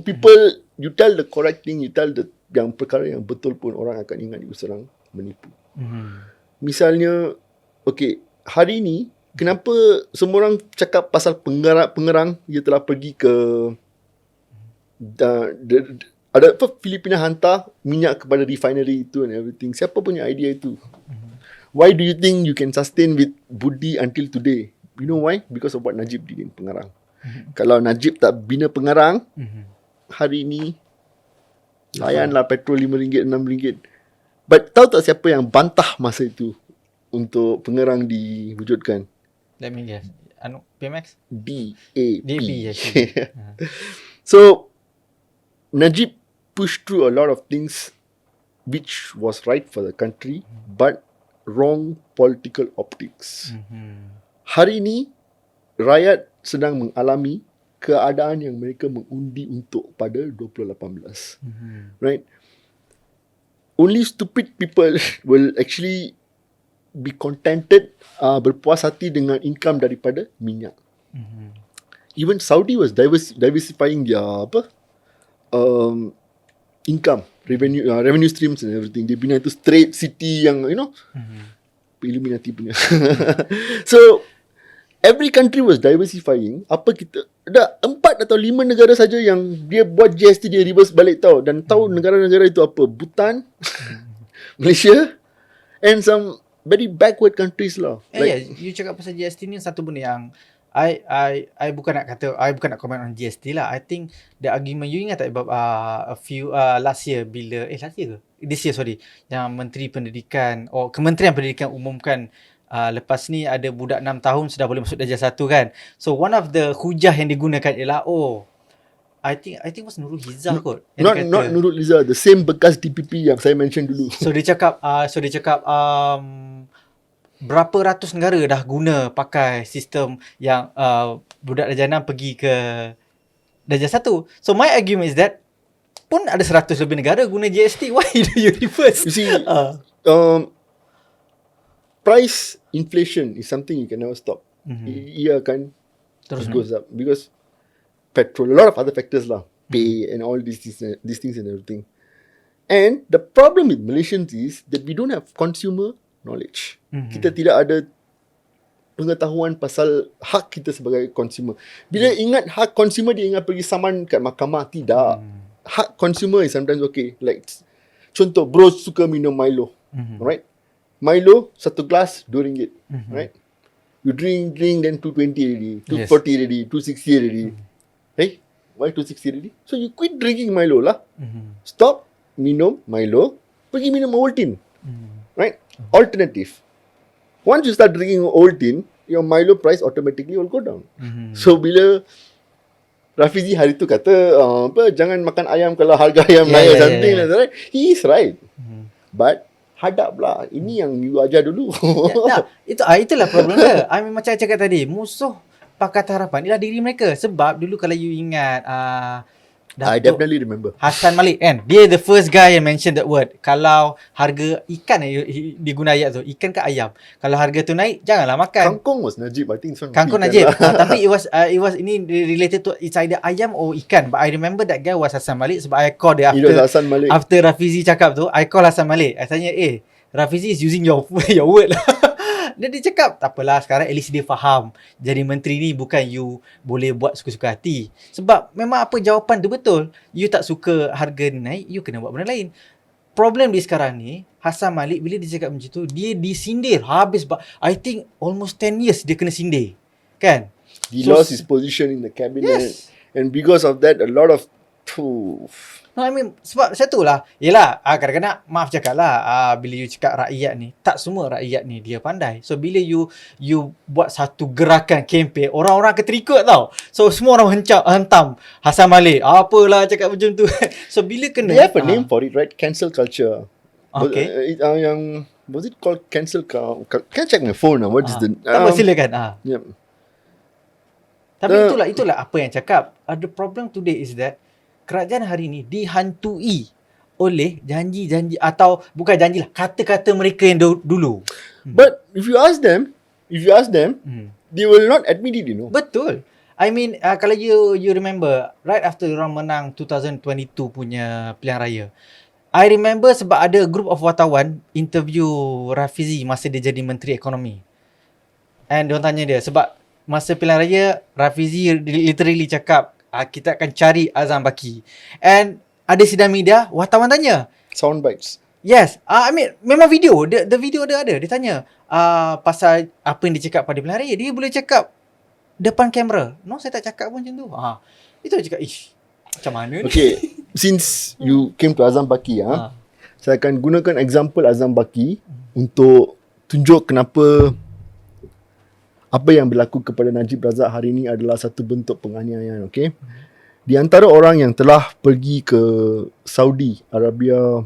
people, you tell the correct thing, you tell yang perkara yang betul pun, orang akan ingat you serang menipu. Misalnya, okay, hari ni, kenapa semua orang cakap pasal pengerang, dia telah pergi ke, ada apa, Filipina hantar minyak kepada refinery itu and everything. Siapa punya idea itu? Why do you think you can sustain with Budi until today? You know why? Because of what Najib did in pengerang. Kalau Najib tak bina pengarang, hari ni layanlah petrol RM5, RM6. But tahu tak siapa yang bantah masa itu untuk pengarang diwujudkan? Let me guess. PMX? DAP. actually. So Najib pushed through a lot of things which was right for the country, but wrong political optics. Hari ni rakyat sedang mengalami keadaan yang mereka mengundi untuk pada 2018. Right? Only stupid people will actually be contented, berpuas hati dengan income daripada minyak. Even Saudi was diversifying their income, revenue streams and everything. Dia bina itu straight city yang, Illuminati punya. So every country was diversifying. Ada 4 atau 5 negara saja yang dia buat GST, dia reverse balik tau. Dan tahu negara-negara itu apa? Bhutan, Malaysia, and some very backward countries lah. You cakap pasal GST ni satu benda yang I bukan nak comment on GST lah. I think the argument, you ingat tak a few last year bila this year sorry, yang Kementerian Pendidikan umumkan lepas ni ada budak 6 tahun sudah boleh masuk darjah 1 kan. So one of the hujah yang digunakan ialah I think was Nurul Hiza kot. Not Nurul Hiza, the same bekas DPP yang saya mention dulu. So dia cakap berapa ratus negara dah guna pakai sistem yang budak darjah 6 pergi ke darjah 1. So my argument is that pun ada 100 lebih negara guna GST. Why do you reverse? You see, price inflation is something you can never stop. Ia akan Terus it goes up because petrol, a lot of other factors lah, pay and all these things and everything. And the problem with Malaysians is that we don't have consumer knowledge. Kita tidak ada pengetahuan pasal hak kita sebagai consumer. Bila ingat hak consumer, dia ingat pergi saman kat mahkamah. Tidak. Hak consumer is sometimes okay. Like contoh, bro suka minum Milo. Alright? Milo, satu glass, RM2. Right? You drink, then 220 already, 240 already, 260 already. Hey, why 260 already? So you quit drinking Milo lah. Stop minum Milo, pergi minum Ovaltine. Right? Alternative. Once you start drinking Ovaltine, your Milo price automatically will go down. So bila Rafizi hari tu kata jangan makan ayam kalau harga ayam naik something like that, he is right. But hadap lah, ini yang you ajar dulu. Itulah problem dia. I mean, macam saya cakap tadi, musuh Pakatan Harapan ialah diri mereka. Sebab dulu kalau you ingat I definitely remember. Hassan Malik kan, dia the first guy yang mention that word. Kalau harga ikan dia guna ayat tu, ikan ke ayam, kalau harga tu naik janganlah makan. Kangkung was Najib, I think. Kangkung Najib. Tapi it was ini related to it's either ayam or ikan. But I remember that guy was Hassan Malik sebab I call dia after Rafizi cakap tu, I call Hassan Malik. I tanya, Rafizi is using your word lah. Dia cakap, tak apalah, sekarang at least dia faham. Jadi menteri ni bukan you boleh buat suka-suka hati. Sebab memang apa jawapan tu betul. You tak suka harga naik, you kena buat benda lain. Problem dia sekarang ni, Hassan Malik bila dia cakap macam tu, dia disindir habis. I think almost 10 years dia kena sindir. Kan? He lost his position in the cabinet. Yes. And because of that, a lot of... No, I mean, sebab satu lah. Yelah, kadang-kadang maaf cakap lah, bila you cakap rakyat ni, tak semua rakyat ni dia pandai. So bila you buat satu gerakan kempen, orang-orang akan terikut tau. So semua orang hentam Hassan Malik, apalah cakap macam tu. So bila kena, they have a name for it, right? Cancel culture. Okay. Was it called cancel culture? Can I check my phone now? What is the... Tak apa, silakan. Yep. Tapi itulah apa yang cakap. The problem today is that kerajaan hari ni dihantui oleh janji-janji, atau bukan janji lah, kata-kata mereka yang dulu. But if you ask them, they will not admit it, you know. Betul. I mean, kalau you remember, right after orang menang 2022 punya pilihan raya, I remember sebab ada group of wartawan interview Rafizi masa dia jadi Menteri Ekonomi. And diorang tanya dia, sebab masa pilihan raya, Rafizi literally cakap, kita akan cari Azam Baki. And ada sidang media, wartawan tanya. Sound bites. Yes. I mean, memang video. The video dia ada. Dia tanya pasal apa yang dia cakap pada pilihan raya. Dia boleh cakap depan kamera. No, saya tak cakap pun macam tu. Itu dia cakap, macam mana ni? Okay. Since you came to Azam Baki, saya akan gunakan example Azam Baki untuk tunjuk kenapa apa yang berlaku kepada Najib Razak hari ini adalah satu bentuk penganiayaan, okay? Di antara orang yang telah pergi ke Saudi Arabia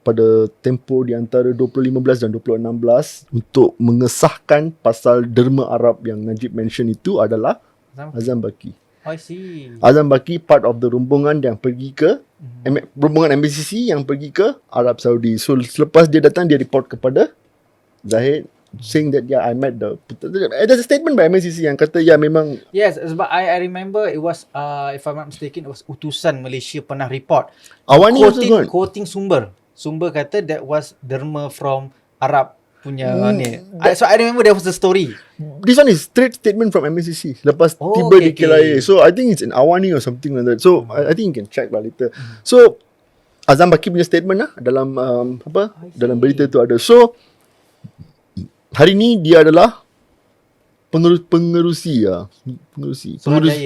pada tempoh di antara 2015 dan 2016 untuk mengesahkan pasal derma Arab yang Najib mention itu adalah Azam Baki. I see. Azam Baki part of the rombongan yang pergi ke rombongan MBCC yang pergi ke Arab Saudi. So selepas dia datang, dia report kepada Zahid saying that I met there's a statement by MNCC yang kata memang. Yes, sebab I remember it was if I'm not mistaken, it was utusan Malaysia pernah report Awani quoting sumber kata that was derma from Arab punya ni. So I remember there was a story. This one is straight statement from MNCC lepas tiba di KLIA. So I think it's in Awani or something like that. So I think you can check lah later. So Azam Baki punya statement dalam dalam berita tu ada. So hari ni dia adalah pengerusi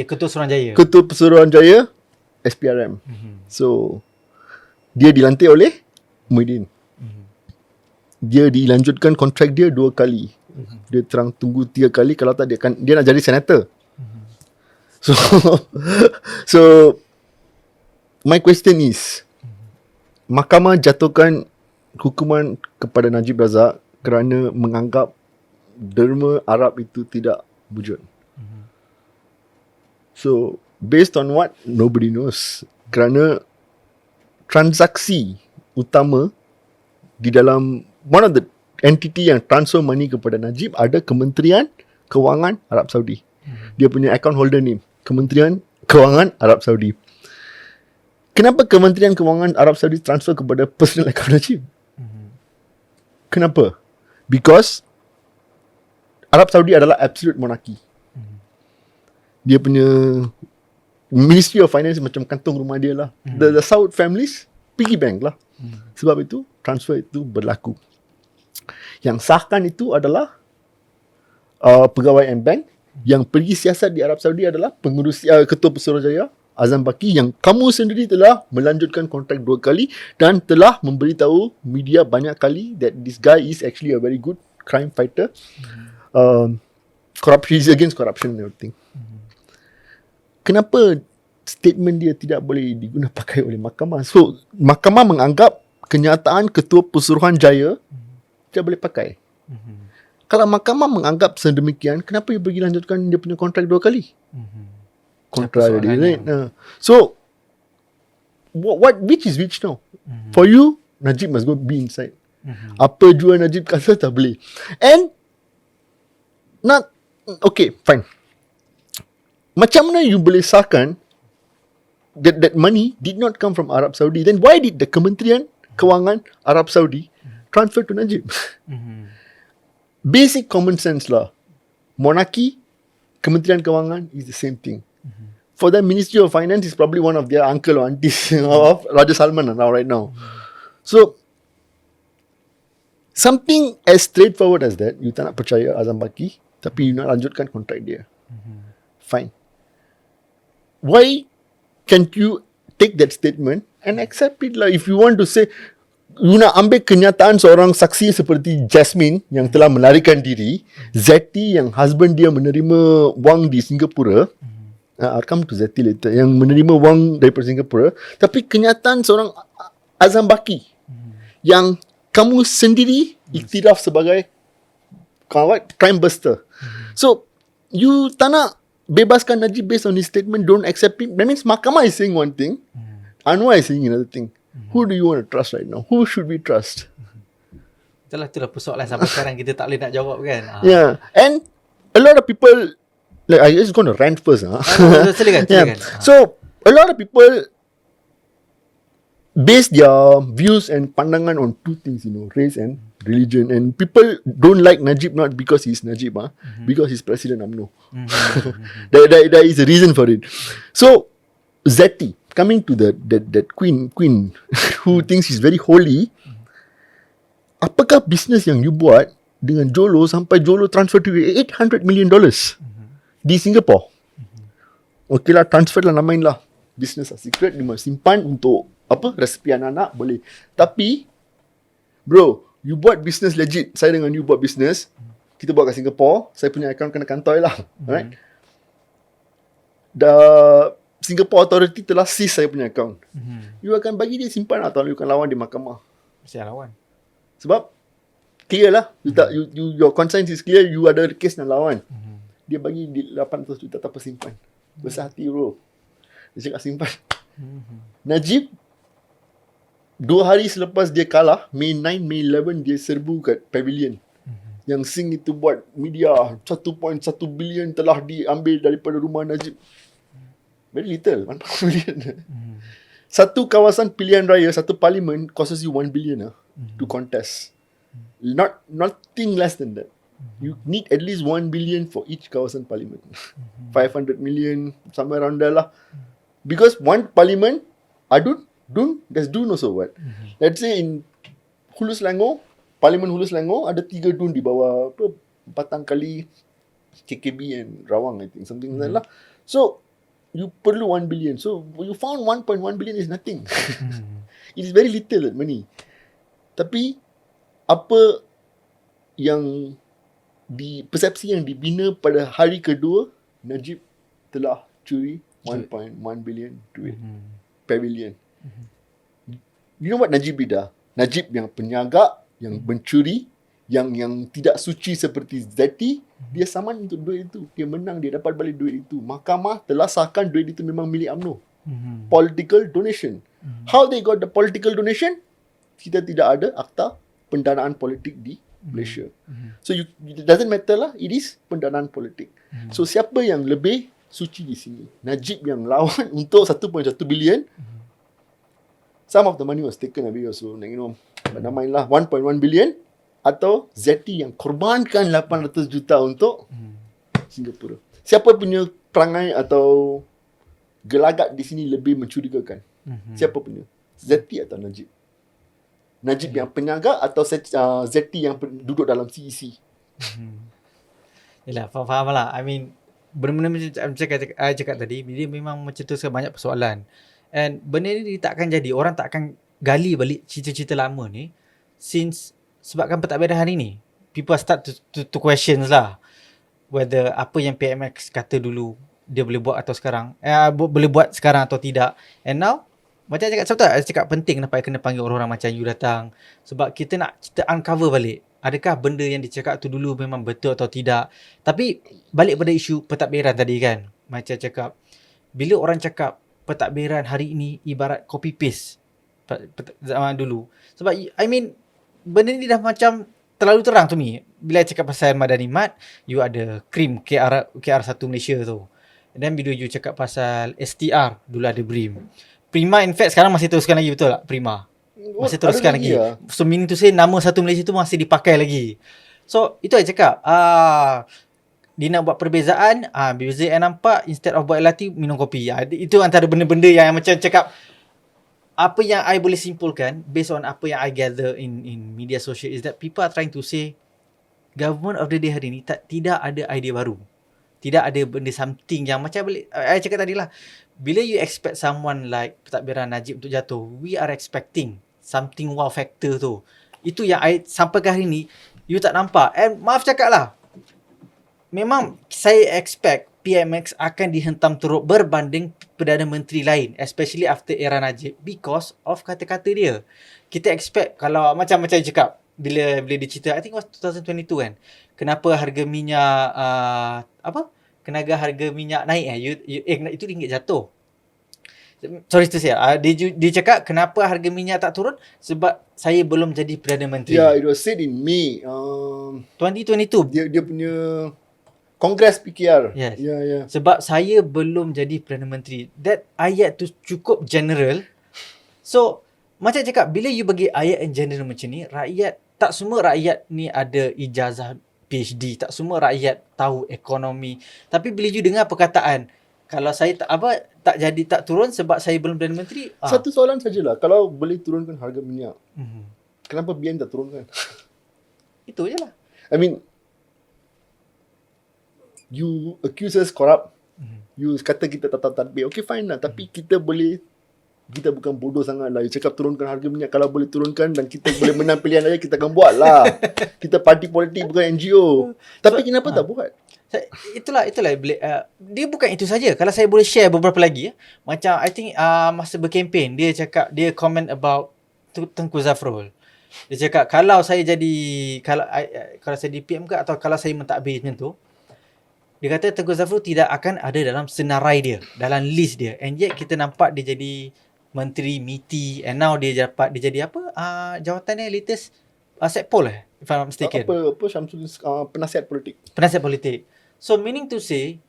Ketua Suruhanjaya SPRM. So dia dilantik oleh Muhyiddin. Dia dilanjutkan kontrak dia 2 kali. Dia terang tunggu 3 kali, kalau tak dia nak jadi senator. So my question is, mahkamah jatuhkan hukuman kepada Najib Razak kerana menganggap derma Arab itu tidak wujud. So based on what? Nobody knows. Kerana transaksi utama di dalam one of the entity yang transfer money kepada Najib ada Kementerian Kewangan Arab Saudi. Dia punya account holder name Kementerian Kewangan Arab Saudi. Kenapa Kementerian Kewangan Arab Saudi transfer kepada personal account Najib? Kenapa? Because Arab Saudi adalah absolute monarchy. Dia punya Ministry of Finance macam kantung rumah dia lah. The Saud families piggy bank lah. Sebab itu transfer itu berlaku. Yang sahkan itu adalah pegawai M-Bank. Yang pergi siasat di Arab Saudi adalah pengurus Ketua Pesuruhjaya Azam Baki, yang kamu sendiri telah melanjutkan kontrak 2 kali dan telah memberitahu media banyak kali that this guy is actually a very good crime fighter. Corruption, is against corruption and everything. Kenapa statement dia tidak boleh diguna pakai oleh mahkamah? So, mahkamah menganggap kenyataan Ketua Pesuruhjaya tidak boleh pakai. Kalau mahkamah menganggap sedemikian, kenapa dia pergi lanjutkan dia punya kontrak 2 kali? Kontrak dia, right? So, which is which now? For you, Najib must go be inside. Apa jua Najib kata tak boleh. And, okay, fine. Macam mana you boleh sahkan that money did not come from Arab Saudi? Then why did the Kementerian Kewangan Arab Saudi transfer to Najib? Basic common sense lah. Monarchy, Kementerian Kewangan is the same thing. For the Ministry of Finance is probably one of their uncle or aunties of Raja Salman right now. So, something as straightforward as that, you tak nak percaya Azam Baki, tapi you nak lanjutkan kontrak dia. Fine. Why can't you take that statement and accept it lah? If you want to say, you nak ambil kenyataan seorang saksi seperti Jasmine yang telah melarikan diri, Zeti yang husband dia menerima wang di Singapura, I'll come to Zeti later, yang menerima wang daripada Singapura, tapi kenyataan seorang Azam Baki yang kamu sendiri iktiraf sebagai crime buster. So, you tak nak bebaskan Najib based on his statement, don't accept it. That means mahkamah is saying one thing, Anwar is saying another thing. Who do you want to trust right now? Who should we trust? Itulah persoalan sampai sekarang kita tak boleh nak jawab kan. Yeah. And a lot of people, like I just going to rant first. Silakan. So, a lot of people base their views and pandangan on 2 things, race and religion. And people don't like Najib not because he's Najib, because he's President UMNO. There is a reason for it. So, Zeti, coming to that queen who thinks he's very holy, apakah business yang you buat dengan Jolo sampai Jolo transfer to you $800 million di Singapore? Okay lah, transfer lah, namain lah business lah, secret, dia simpan untuk resepi anak-anak, boleh. Tapi bro, you buat business legit, saya dengan you buat business, kita buat kat Singapore, saya punya account kena kantoi lah, right? Singapore Authority telah seize saya punya account. You akan bagi dia simpan atau you akan lawan di mahkamah? Saya lawan. Sebab clear lah, your conscience is clear, you ada case nak lawan. Dia bagi 800 juta tak apa simpan. Besar hati bro. Dia cakap simpan. Najib 2 hari selepas dia kalah, May 9, May 11, dia serbu kat pavilion. Yang Sing itu buat media 1.1 bilion telah diambil daripada rumah Najib. Very little, 1 billion. Satu kawasan pilihan raya, satu parlimen costs you 1 billion to contest. Nothing less than that. You need at least 1 billion for each kawasan parlimen. 500 million, somewhere around there lah. Because one parliament, there's dun also what. Let's say in Hulu Selangor, Parlimen Hulu Selangor, ada 3 dun di bawah Batang Kali, KKB and Rawang, I think. Something like that lah. So, you perlu 1 billion. So, you found 1.1 billion is nothing. It is very little money. Tapi, apa yang persepsi yang dibina pada hari kedua, Najib telah curi 1.1 billion duit. Pavilion. You know what Najib did? Najib yang penyaga, yang mencuri, yang tidak suci seperti Zeti, dia saman untuk duit itu. Dia menang, dia dapat balik duit itu. Mahkamah telah sahkan duit itu memang milik UMNO. Political donation. How they got the political donation? Kita tidak ada akta pendanaan politik di Malaysia. So it doesn't matter lah, it is pendanaan politik. So siapa yang lebih suci di sini? Najib yang lawan untuk 1.1 bilion. Some of the money was taken away also. But namailah 1.1 billion. Atau Zeti yang korbankan 800 juta untuk Singapura. Siapa punya perangai atau gelagat di sini lebih mencurigakan? Siapa punya? Zeti atau Najib? Najib yang penyaga atau Zeti yang duduk dalam CEC? Yelah, faham lah. I mean, benda-benda macam I cakap tadi, dia memang mencetuskan banyak persoalan. And benda ni takkan jadi. Orang tak akan gali balik cerita-cerita lama ni sebabkan pentadbiran hari ni. People start to questions lah whether apa yang PMX kata dulu dia boleh buat atau sekarang boleh buat sekarang atau tidak. And now macam I cakap, betul, I cakap penting kenapa I kena panggil orang-orang macam you datang, sebab kita uncover balik adakah benda yang dicakap tu dulu memang betul atau tidak. Tapi balik pada isu pentadbiran tadi kan, macam cakap, bila orang cakap pentadbiran hari ini ibarat copy paste zaman dulu, sebab I mean benda ni dah macam terlalu terang to me. Bila I cakap pasal Madani Mat, you ada krim KR1 Malaysia tu. Dan bila you cakap pasal STR, dulu ada BRIM. Prima in fact sekarang masih teruskan lagi, betul tak? Prima masih teruskan lagi. So meaning to say nama 1 Malaysia tu masih dipakai lagi. So itu I cakap, dia nak buat perbezaan, beza yang nampak, instead of buat LRT minum kopi. Itu antara benda-benda yang macam cakap. Apa yang I boleh simpulkan based on apa yang I gather in media social is that people are trying to say government of the day hari ni tidak ada idea baru. Tidak ada benda something yang macam I cakap tadi lah. Bila you expect someone like pentadbiran Najib untuk jatuh, we are expecting something wow factor tu. Itu yang I sampai ke hari ni you tak nampak. And maaf cakap lah, memang saya expect PMX akan dihentam teruk berbanding Perdana Menteri lain, especially after era Najib, because of kata-kata dia. Kita expect kalau macam cakap bila dia cerita, I think it was 2022 kan, kenapa harga minyak kenapa harga minyak naik itu ringgit jatuh. Sorry to say, dia cakap kenapa harga minyak tak turun sebab saya belum jadi Perdana Menteri. Yeah, it was said in May 2022. Dia punya Kongres PKR. Yes. Yeah. Sebab saya belum jadi Perdana Menteri. That ayat tu cukup general. So, macam cakap, bila you bagi ayat yang general macam ni, rakyat, tak semua rakyat ni ada ijazah PhD. Tak semua rakyat tahu ekonomi. Tapi bila you dengar perkataan, kalau saya tak turun sebab saya belum Perdana Menteri. Satu soalan sajalah. Kalau boleh turunkan harga minyak, kenapa BN tak turunkan? Itu je lah. I mean, you accuse us corrupt. You kata kita tak tadbir. Okay, fine lah. Tapi kita bukan bodoh sangat lah. You cakap turunkan harga minyak. Kalau boleh turunkan dan kita boleh menang pilihan raya, kita akan buat lah. Kita parti politik bukan NGO. Tapi kenapa tak buat? Itulah dia bukan itu saja. Kalau saya boleh share beberapa lagi, macam I think masa berkempen dia comment about Tengku Zafrul. Dia cakap kalau saya di PM ke atau kalau saya mentadbir macam tu, dia kata Tengku Zafrul tidak akan ada dalam senarai dia, dalam list dia. And yet kita nampak dia jadi Menteri MITI, and now dia jadi apa? Jawatannya latest Setpol if I'm not mistaken. Apa Syamsul, penasihat politik. So meaning to say,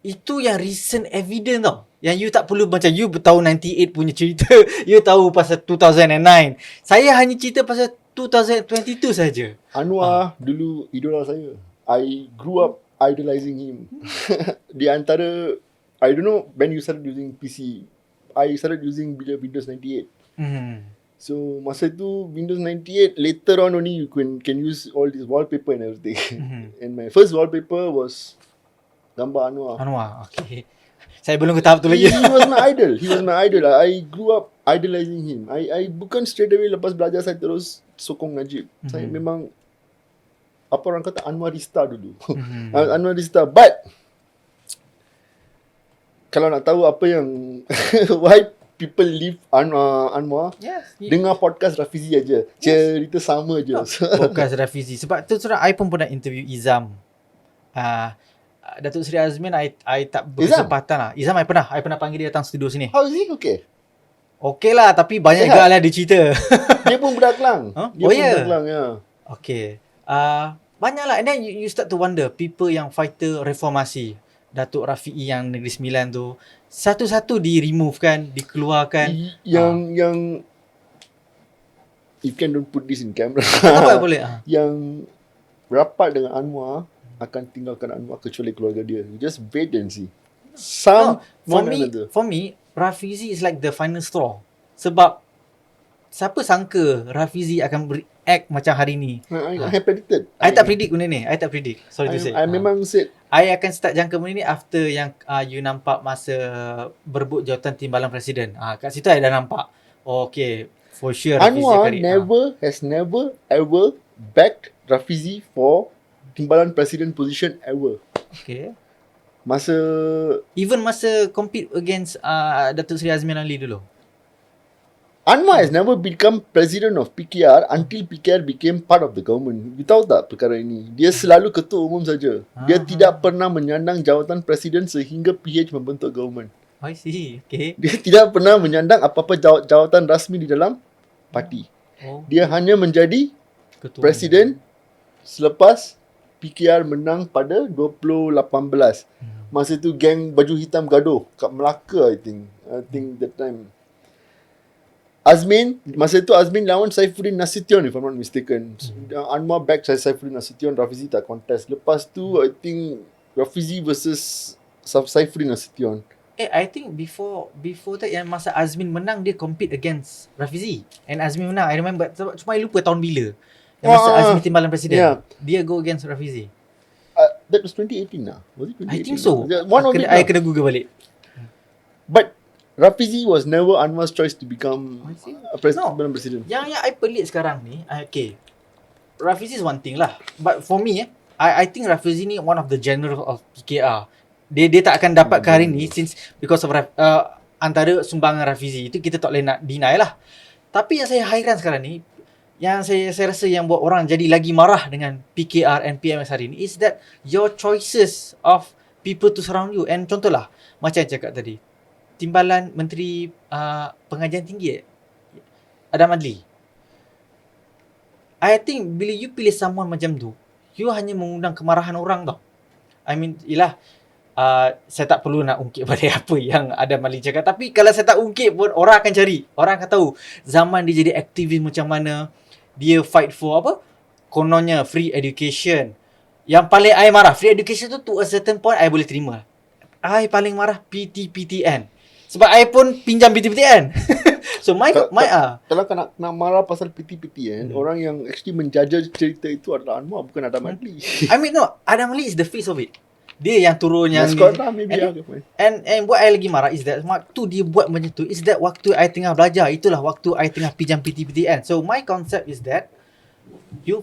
itu yang recent evidence tau. Yang you tak perlu macam you tahu 98 punya cerita, you tahu pasal 2009. Saya hanya cerita pasal 2022 saja. Anwar dulu idola saya. I grew up idolizing him. Di antara, I don't know when you started using PC. I started using Windows 98. So masa tu Windows 98, later on only you can use all this wallpaper and everything. And my first wallpaper was gambar Anwar. Okay. Saya belum ke tahap tu lagi. He was my idol. I grew up idolizing him. I bukan straight away lepas belajar saya terus sokong Najib. Saya memang apa orang kata Anwarista dulu. Anwarista. But kalau nak tahu apa yang why people leave Anwar Yes. dengar podcast Rafizi aja. Cerita sama je. Podcast Rafizi. Sebab tu surah I pun pernah interview Izam. Datuk Seri Azmin I tak berkesempatan lah. Izam I pernah panggil dia datang studio sini. How is he? Okay. Okey lah, tapi banyak Sihat? juga lah dia cerita. Dia pun budak Kelang. Huh? Dia Oh, pun ya? budak Kelang, ya. Okay. Banyak lah. And then you start to wonder, people yang fighter reformasi, Datuk Rafi'i yang Negeri Sembilan tu, satu-satu di-remove kan, dikeluarkan. Yang you can don't put this in camera. Apa boleh? Yang rapat dengan Anwar akan tinggalkan Anwar kecuali keluarga dia. You just wait and see. For me, Rafizi is like the final straw. Sebab siapa sangka Rafizi akan react macam hari ni. I have predicted. I tak predict benda ni. I tak predict. Sorry to say. I memang said. I akan start jangka benda ni after yang you nampak masa berebut jawatan timbalan presiden. Kat situ I dah nampak. Okay, for sure Rafizi Anwar akan has never ever backed Rafizi for timbalan presiden position ever. Okay. Even masa compete against Datuk Seri Azmin Ali dulu. Anwar has never become president of PKR until PKR became part of the government. You tahu tak perkara ini? Dia selalu ketua umum saja. Dia tidak pernah menyandang jawatan presiden sehingga PH membentuk government. I see. Okay. Dia tidak pernah menyandang apa-apa jawatan rasmi di dalam parti. Dia hanya menjadi Ketua presiden selepas PKR menang pada 2018. Masa tu geng baju hitam gaduh kat Melaka, I think that time. Masa itu Azmin lawan Saifuddin Nasution, if I'm not mistaken. Anwar back Saifuddin Nasution, Rafizi tak contest. Lepas tu I think Rafizi versus Saifuddin Nasution. I think before that yang masa Azmin menang, dia compete against Rafizi. And Azmin menang. I remember. Cuma I lupa tahun bila. Yang masa Azmin timbalan presiden. Yeah. Dia go against Rafizi. That was 2018 lah. Was it 2018? I think so. I kena Google balik. But Rafizi was never Anwar's choice to become a president. Yang I pelik sekarang ni, okay. Rafizi is one thing lah. But for me, I think Rafizi ni one of the general of PKR. Dia tak akan dapat ke hari ni because of antara sumbangan Rafizi. Itu kita tak boleh nak deny lah. Tapi yang saya hairan sekarang ni, yang saya rasa yang buat orang jadi lagi marah dengan PKR and PMS hari ni is that your choices of people to surround you. And contohlah, macam saya cakap tadi, timbalan Menteri Pengajian Tinggi Adam Adli. I think bila you pilih someone macam tu, you hanya mengundang kemarahan orang tau. I mean, saya tak perlu nak ungkit pada apa yang Adam Adli cakap. Tapi kalau saya tak ungkit pun, orang akan cari. Orang akan tahu zaman dia jadi aktivis macam mana. Dia fight for apa? Kononnya free education. Yang paling I marah, free education tu to a certain point I boleh terima. I paling marah PTPTN. Sebab I pun pinjam PTPTN. So kalau nak marah pasal PTPTN, orang yang actually menjajah cerita itu adalah Anwar, bukan Adam Adli. I mean no, Adam Adli is the face of it. Dia yang turun yang and what I lagi marah is that waktu dia buat macam tu is that waktu I tengah belajar, itulah waktu I tengah pinjam PTPTN. So my concept is that you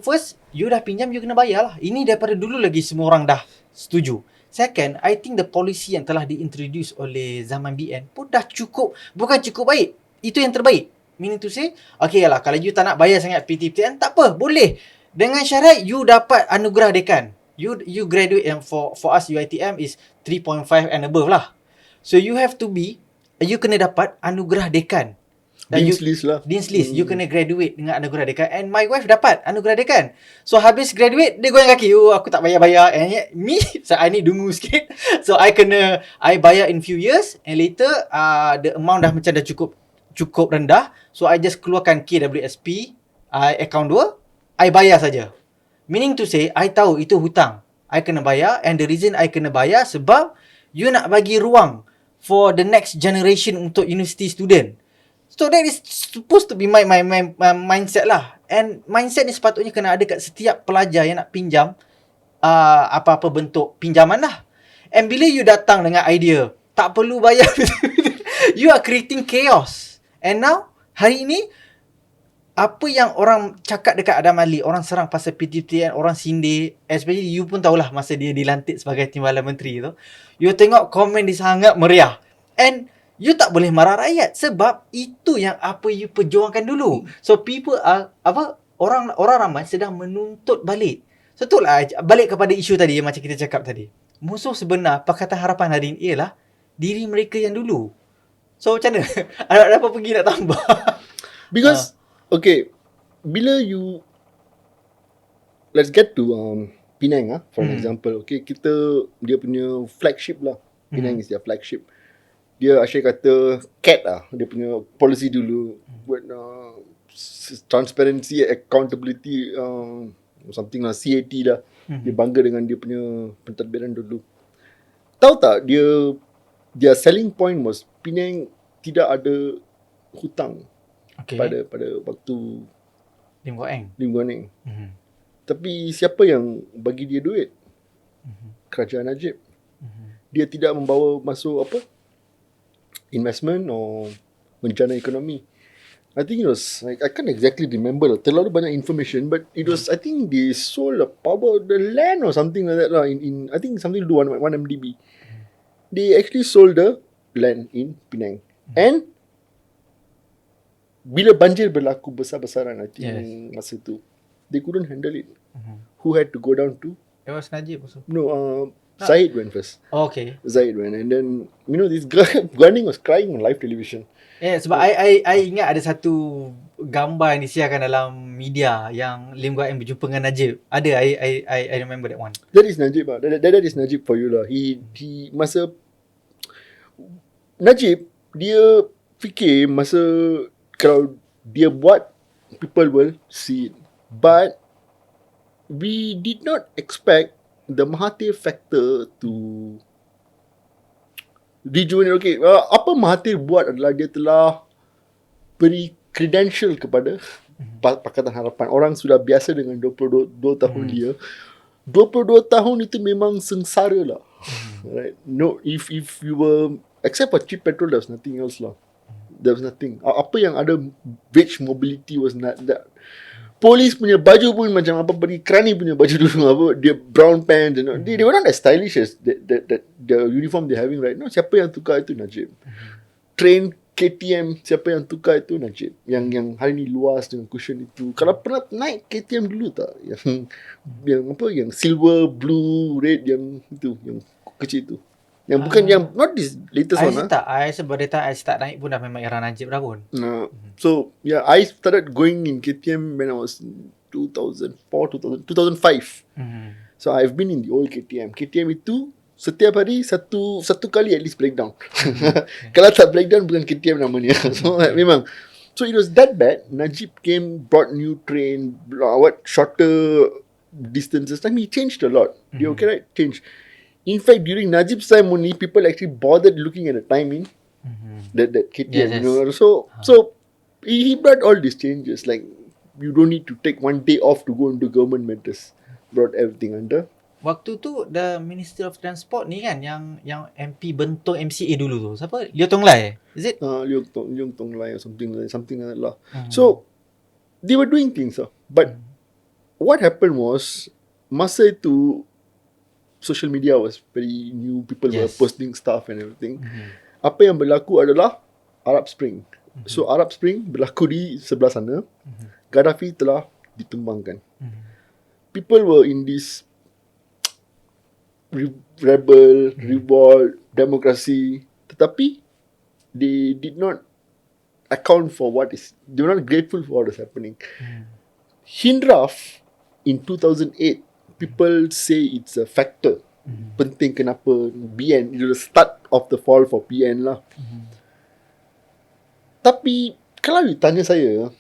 dah pinjam, you kena bayar lah. Ini daripada dulu lagi semua orang dah setuju. Second, I think the policy yang telah diintroduce oleh zaman BN pun dah cukup, bukan cukup baik. Itu yang terbaik. Meaning to say, okay lah, kalau you tak nak bayar sangat PTPTN, tak apa, boleh. Dengan syarat you dapat anugerah dekan. You graduate, and for us UiTM is 3.5 and above lah. So you have to you kena dapat anugerah dekan. Dean's list lah. Dean's list. You kena graduate dengan anugerah dekan. And my wife dapat anugerah dekan. So habis graduate, dia goyang kaki. Oh, aku tak bayar-bayar. And yet, so I ni dungu sikit. So I bayar in few years. And later, the amount dah macam dah cukup rendah. So I just keluarkan KWSP, account 2. I bayar saja. Meaning to say, I tahu itu hutang. I kena bayar. And the reason I kena bayar sebab you nak bagi ruang for the next generation untuk university student. So that is supposed to be my mindset lah. And mindset ni sepatutnya kena ada kat setiap pelajar yang nak pinjam apa-apa bentuk pinjaman lah. And bila you datang dengan idea tak perlu bayar, you are creating chaos. And now hari ini apa yang orang cakap dekat Adam Ali, orang serang pasal PTPTN, orang sindir, especially you pun tahulah masa dia dilantik sebagai timbalan menteri tu. You tengok komen dia sangat meriah. And You tak boleh marah rakyat sebab itu yang apa you perjuangkan dulu. So people are orang ramai sedang menuntut balik. So itulah balik kepada isu tadi yang macam kita cakap tadi. Musuh sebenar Pakatan Harapan hari ini ialah diri mereka yang dulu. So macam mana? Ada apa pergi nak tambah? Because okay, bila you let's get to Penang for an example. Okay, dia punya flagship lah. Penang is their flagship. Dia Asyik kata CAT dia punya policy dulu buat transparency, accountability, something lah, CAT lah. Dia bangga dengan dia punya pentadbiran dulu. Tahu tak dia selling point was Penang tidak ada hutang pada waktu Lim Guan Eng. Tapi siapa yang bagi dia duit? Kerajaan Najib. Dia tidak membawa masuk investment or bencana ekonomi. I think it was like, I can't exactly remember, terlalu banyak information, but it was, I think they sold the power of the land or something like that lah. In I think something to do 1 MDB. They actually sold the land in Penang. And bila banjir berlaku besar-besaran, I think masa tu they couldn't handle it. Who had to go down to? It was Najib also. No, Zahid went first. Oh, okay. Zahid went, and then this guy Guaning was crying on live television. Sebab I ingat ada satu gambar yang disiarkan dalam media yang Lim Guan Eng berjumpa dengan Najib. Ada, I remember that one. That is Najib lah. That is Najib for you lah. He masa Najib, dia fikir masa kalau dia buat, people will see it. But we did not expect the Mahathir factor to rejuvenate. Okay, apa Mahathir buat adalah dia telah beri credential kepada Pakatan Harapan. Orang sudah biasa dengan 22 tahun dia. 22 tahun itu memang sengsara lah. Right? No, if you were, except for cheap petrol, there was nothing else lah. There was nothing. Apa yang ada wage mobility was not that. Polis punya baju pun macam apa, beri kerani punya baju dulu, dia brown pants, they were not as stylish as that the uniform they're having right now. Siapa yang tukar itu? Najib. Train KTM, siapa yang tukar itu? Najib. Yang hari ni luas dengan cushion itu. Kalau pernah naik KTM dulu tak? Yang silver, blue, red, yang itu, yang kecil itu. Yang bukan yang not this latest one. I sebab I start naik pun dah memang era Najib dah pun. So yeah, I started going in KTM when I was 2005. So I've been in the old KTM. KTM itu setiap hari satu kali at least breakdown. Kalau tak breakdown bukan KTM namanya. So memang. So it was that bad. Najib came, brought new train, shorter distances. He changed a lot. Dia okay, right? Changed. In fact, during Najib's time only, people actually bothered looking at the timing. That KTM, So he brought all these changes. Like, you don't need to take one day off to go into government matters. Brought everything under. Waktu tu the Ministry of Transport ni kan yang MP bentuk MCA dulu tu. Siapa? Liu Tonglai. Is it? Liu Tonglai or something like that lah. So they were doing things. But what happened was, masa itu social media was very new. People were posting stuff and everything. Apa yang berlaku adalah Arab Spring. So Arab Spring berlaku di sebelah sana. Gaddafi telah ditumbangkan. People were in this rebel, revolt, demokrasi. Tetapi they did not account for they were not grateful for what is happening. Hindraf in 2008, people say it's a factor. Penting kenapa BN, it was the start of the fall for PN lah. Tapi kalau you tanya saya,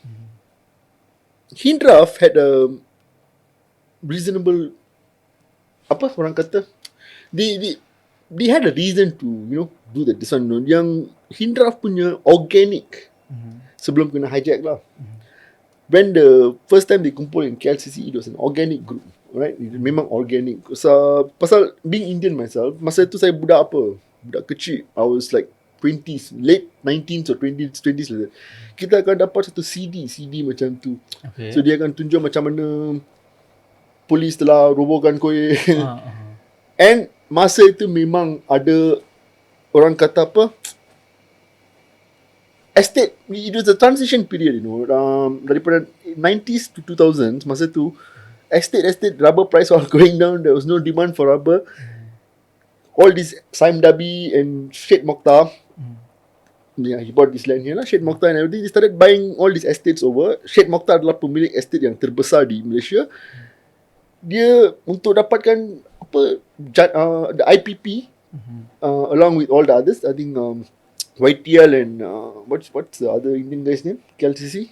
Hindraf had a reasonable, apa orang kata, they had a reason to do that. This one, yang Hindraf punya organic sebelum kena hijack lah. When the first time they kumpul in KLCC, it was an organic group. Right? Memang organic. So, pasal being Indian myself, masa tu saya budak kecil. I was like 20s, late 19s or 20s like that. Kita akan dapat satu CD macam tu. Okay. So dia akan tunjuk macam mana polis telah robohkan kuil. And masa itu memang ada, orang kata apa, estate, it was a transition period, daripada 90s to 2000s, masa tu estate rubber price all going down. There was no demand for rubber. All this Saim Dabi and Syed Mokhtar, he bought this land here lah, Syed Mokhtar and everything. They started buying all these estates over. Syed Mokhtar adalah pemilik estate yang terbesar di Malaysia. Dia untuk dapatkan the IPP, along with all the others, I think YTL and what's the other Indian guy's name, KLCC,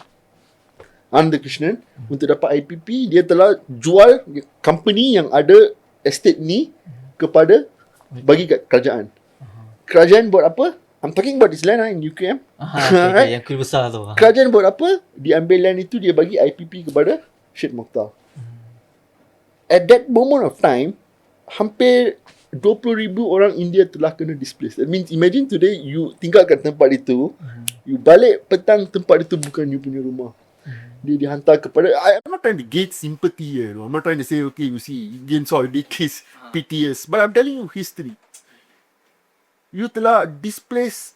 Ananda Krishnan, untuk dapat IPP, dia telah jual company yang ada estate ni kepada bagi kat kerajaan. Kerajaan buat apa? I'm talking about this land in UKM. Okay, yang kuil besar tu. Kerajaan buat apa? Dia ambil land itu, dia bagi IPP kepada Syed Mokhtar. At that moment of time, hampir 20,000 orang India telah kena displaced. That means imagine today you tinggalkan tempat itu, you balik petang, tempat itu bukan you punya rumah. Dia dihantar kepada, I'm not trying to gauge sympathy here. I'm not trying to say, okay, you see, Indians or Dickies, PTS. But I'm telling you history. You telah displace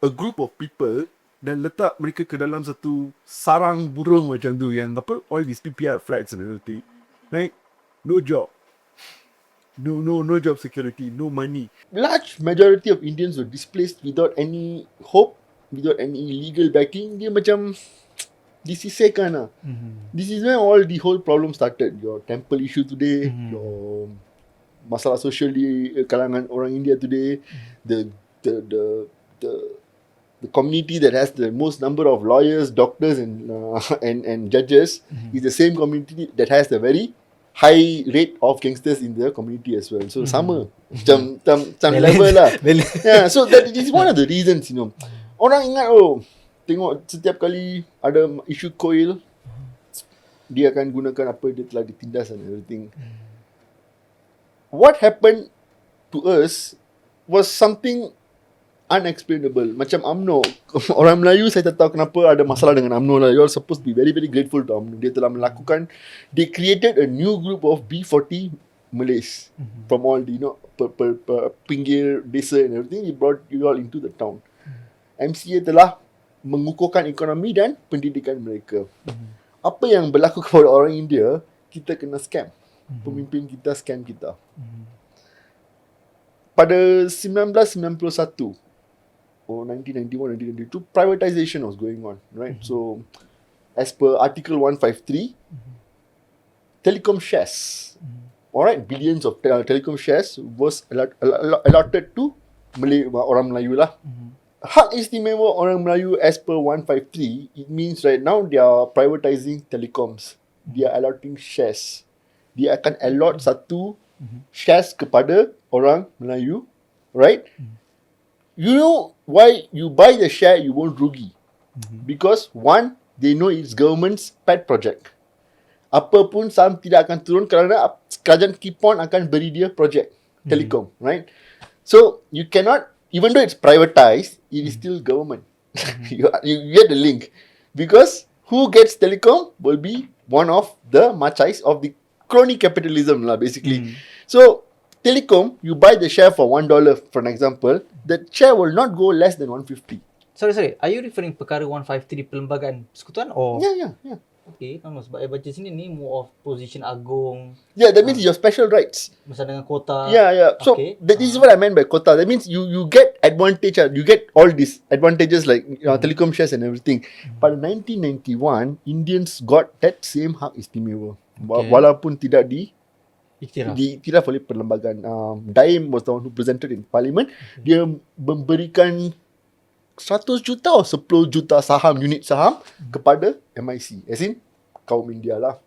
a group of people dan letak mereka ke dalam satu sarang burung macam tu, yang apa, all these PPR flats and everything. Right? No job. No job security, no money. Large majority of Indians were displaced without any hope, without any legal backing. Dia macam disisihkan lah. This is where all the whole problem started. Your temple issue today, your masalah sosial di kalangan orang India today, the community that has the most number of lawyers, doctors and judges is the same community that has the very high rate of gangsters in the community as well. So sama macam level lah. Yeah, so that is one of the reasons, orang ingat, tengok setiap kali ada isu koil, dia akan gunakan apa dia telah ditindas and everything. What happened to us was something unexplainable. Macam UMNO, orang Melayu saya tak tahu kenapa ada masalah dengan UMNO lah. You are supposed to be very very grateful to UMNO. Dia telah melakukan, they created a new group of B40 Malays from all the pinggir desa and everything. He brought you all into the town. MCA telah mengukuhkan ekonomi dan pendidikan mereka. Apa yang berlaku kepada orang India, kita kena scam. Pemimpin kita scam kita. Pada 1991 or 1991, 1992, privatization was going on, right? So, as per Article 153, telecom shares, alright, billions of telecom shares was allotted to orang Melayu lah. Hak istimewa orang Melayu as per 153, it means right now they are privatizing telecoms. They are allotting shares. Dia akan allot satu shares kepada orang Melayu, right? You know why you buy the share, you won't rugi. Because one, they know it's government's pet project. Apa pun saham tidak akan turun kerana kerajaan keep on akan beri dia project telekom, right? So you cannot, even though it's privatized, it is still government. You get the link. Because who gets telecom will be one of the machais of the crony capitalism lah, basically. So telecom, you buy the share for $1, for an example, the share will not go less than 150. Sorry. Are you referring perkara 153 perlembagaan persekutuan or? Yeah. Okay, sebab saya baca sini ni more of position agung. Yeah, that means your special rights. Bersama dengan kota. Yeah. So okay. This is what I meant by quota. That means you get advantage. You get all these advantages like telecom shares and everything. But in 1991, Indians got that same hak istimewa. Okay. Walaupun tidak diiktiraf oleh perlembagaan. Daim was the one who presented in parliament. Dia memberikan 100 juta atau 10 juta saham, unit saham kepada MIC, as in kaum India lah.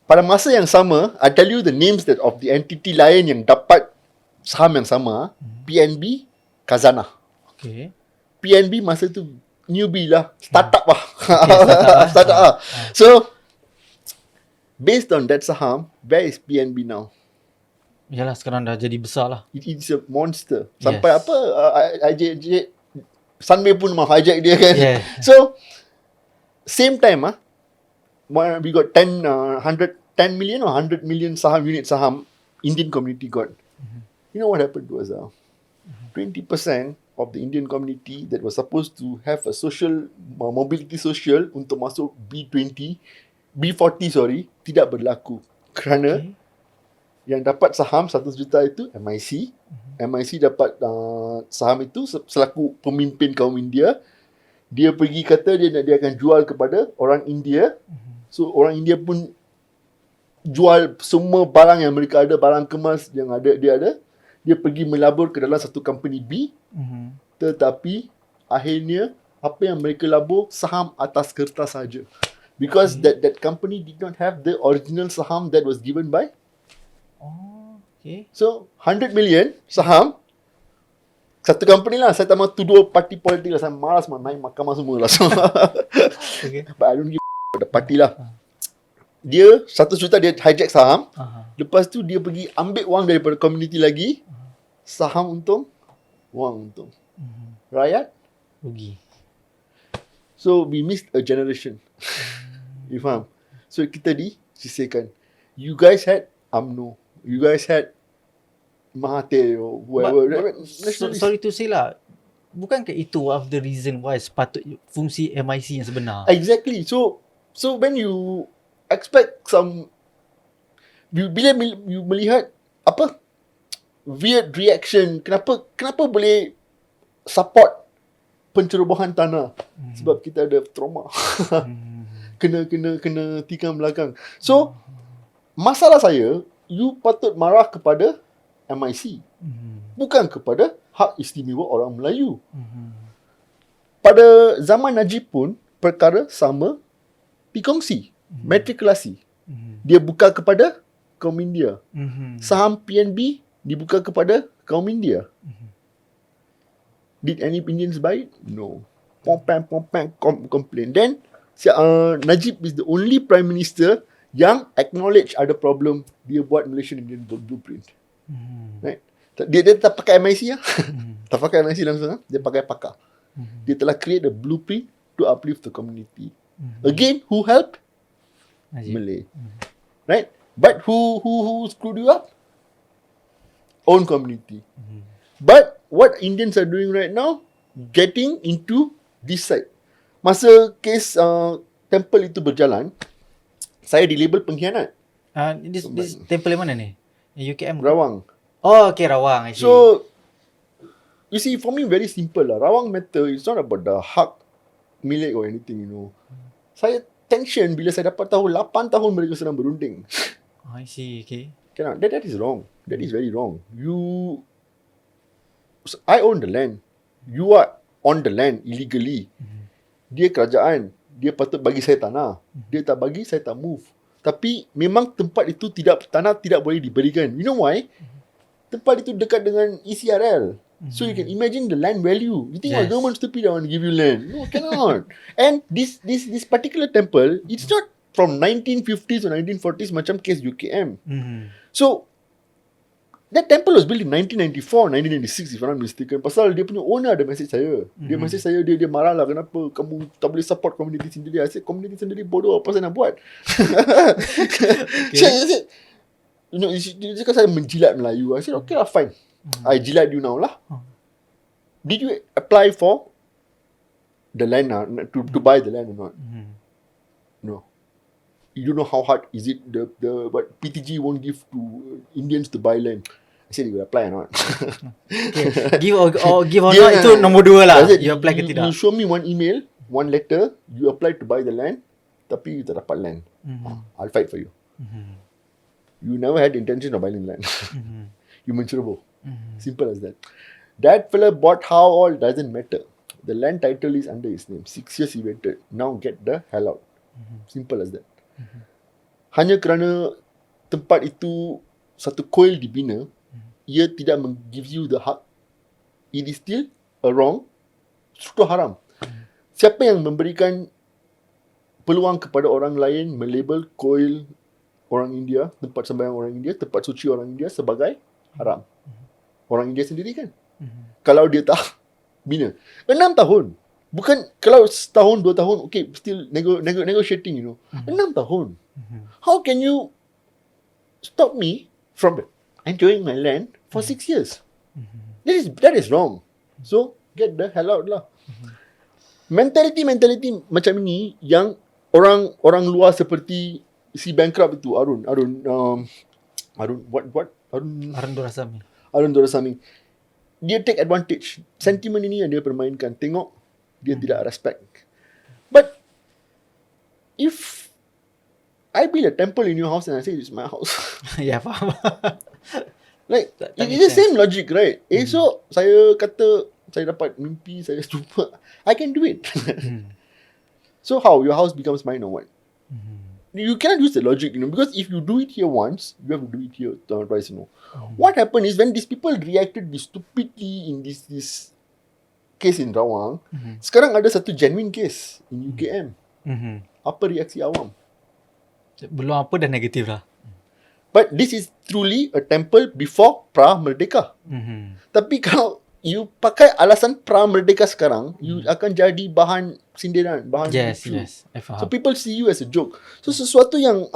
Pada masa yang sama, I tell you the names that of the entity lain yang dapat saham yang sama. PNB, Khazanah. Okay. PNB masa tu newbie lah, startup lah. Startup lah. So based on that saham, where is PNB now? Yalah, sekarang dah jadi besar lah. It is a monster. Sampai apa, IJ Sunway pun mahu hijack dia kan. Yeah. So same time we got 10 million or 100 million saham, unit saham Indian community got. You know what happened to us? 20% of the Indian community that was supposed to have a social mobility social untuk masuk B40 tidak berlaku kerana yang dapat saham 1 juta itu MIC. MIC dapat saham itu selaku pemimpin kaum India. Dia pergi kata dia akan jual kepada orang India. So orang India pun jual semua barang yang mereka ada, barang kemas yang dia ada. Dia pergi melabur ke dalam satu company B. Tetapi akhirnya apa yang mereka labur saham atas kertas saja. Because that company did not have the original saham that was given by. So 100 million saham satu company lah. Saya tak mahu tuduh parti politik lah. Saya malas naik mahkamah semua lah. But I don't give the party lah. Dia 1 juta dia hijack saham. Lepas tu dia pergi ambil wang daripada community lagi. Saham untung, wang untung. Rakyat rugi. So we missed a generation. You faham? So kita disisihkan. You guys had UMNO. You guys had Mahathir or whoever. Sorry to say lah, bukankah itu one of the reason why sepatutnya fungsi MIC yang sebenar? Exactly. So when you expect some, bila you melihat apa weird reaction, kenapa boleh support pencerobohan tanah? Sebab kita ada trauma. kena tikam belakang. So masalah saya, you patut marah kepada MIC, bukan kepada hak istimewa orang Melayu. Pada zaman Najib pun perkara sama dikongsi. Matrikulasi dia buka kepada kaum India. Saham PNB dibuka kepada kaum India. Did any Indians buy it? No. Pompang complain. Then Najib is the only prime minister yang acknowledge ada problem. Dia buat Malaysian Indian blueprint. Right? Dia tak pakai MIC lah. Tak pakai MIC langsung. Dia pakai pakar. Dia telah create a blueprint to uplift the community. Again, who helped? Najib. Malay. Right? But who screwed you up? Own community. But what Indians are doing right now, getting into this side. Masa kes temple itu berjalan, saya dilabel pengkhianat. This temple yang mana ni? UKM? Rawang. Oh, okay, Rawang. So, you see, for me, very simple lah. Rawang matter, it's not about the hak milik or anything, you know. Saya tension bila saya dapat tahu 8 tahun mereka sedang berunding. I see, okay. Cannot. That is wrong. That is very wrong. I own the land. You are on the land illegally. Dia kerajaan. Dia patut bagi saya tanah. Dia tak bagi, saya tak move. Tapi memang tempat itu tanah tidak boleh diberikan. You know why? Tempat itu dekat dengan ECRL. So you can imagine the land value. You think, government stupid, I want to give you land. No, cannot. And this particular temple, it's not from 1950s or 1940s macam case UKM. So that temple was built in 1994, 1996 if I'm not mistaken. Pasal dia punya owner ada message saya. Dia message saya, dia marah lah, kenapa kamu tak boleh support community sendiri. I said, community sendiri bodoh, apa saya nak buat? You know, dia cakap saya menjilat Melayu. I said, okay lah, fine. I jilat you now lah. Did you apply for the land to buy the land or not? No. You don't know how hard is it, what PTG won't give to Indians to buy land. I said, you will apply or not? Okay. Give or not, itu nombor 2 lah. You apply ke tidak? You show me one email, one letter, you apply to buy the land, tapi you tak dapat land. I'll fight for you. You never had the intention of buying land. You menceroboh. Simple as that. That fella bought how all doesn't matter. The land title is under his name. 6 years he waited. Now get the hell out. Simple as that. Hanya kerana tempat itu satu koil dibina, ia tidak give you the hak. It is still a wrong, struktur haram. Siapa yang memberikan peluang kepada orang lain melabel koil orang India, tempat sembahyang orang India, tempat suci orang India sebagai haram? Orang India sendiri kan? Kalau dia tak bina 6 tahun, bukan kalau setahun 2 tahun, okay, still negotiating, you know. 6 tahun. How can you stop me from enjoying my land for 6 years? That is wrong. So Get the hell out lah. Mentality macam ini yang orang luar seperti si bankrupt itu Arun Dorasami, dia take advantage. Sentiment ini yang dia permainkan. Tengok dia tidak respect. But if I build a temple in your house and I say it's my house, Ya, faham. like That it's makes the same logic, right? Esok saya kata saya dapat mimpi, saya jumpa, I can do it. So how your house becomes mine or what? You cannot use the logic, because if you do it here once, you have to do it here twice, What happened is when these people reacted this stupidly in this case in Rawang, sekarang ada satu genuine case in UKM. Apa reaksi awam? Belum apa dah negatif lah. But this is truly a temple before pra-merdeka. Tapi kalau you pakai alasan pra-merdeka sekarang, you akan jadi bahan sindiran, bahan lucu. Yes, I faham. So people see you as a joke. So sesuatu yang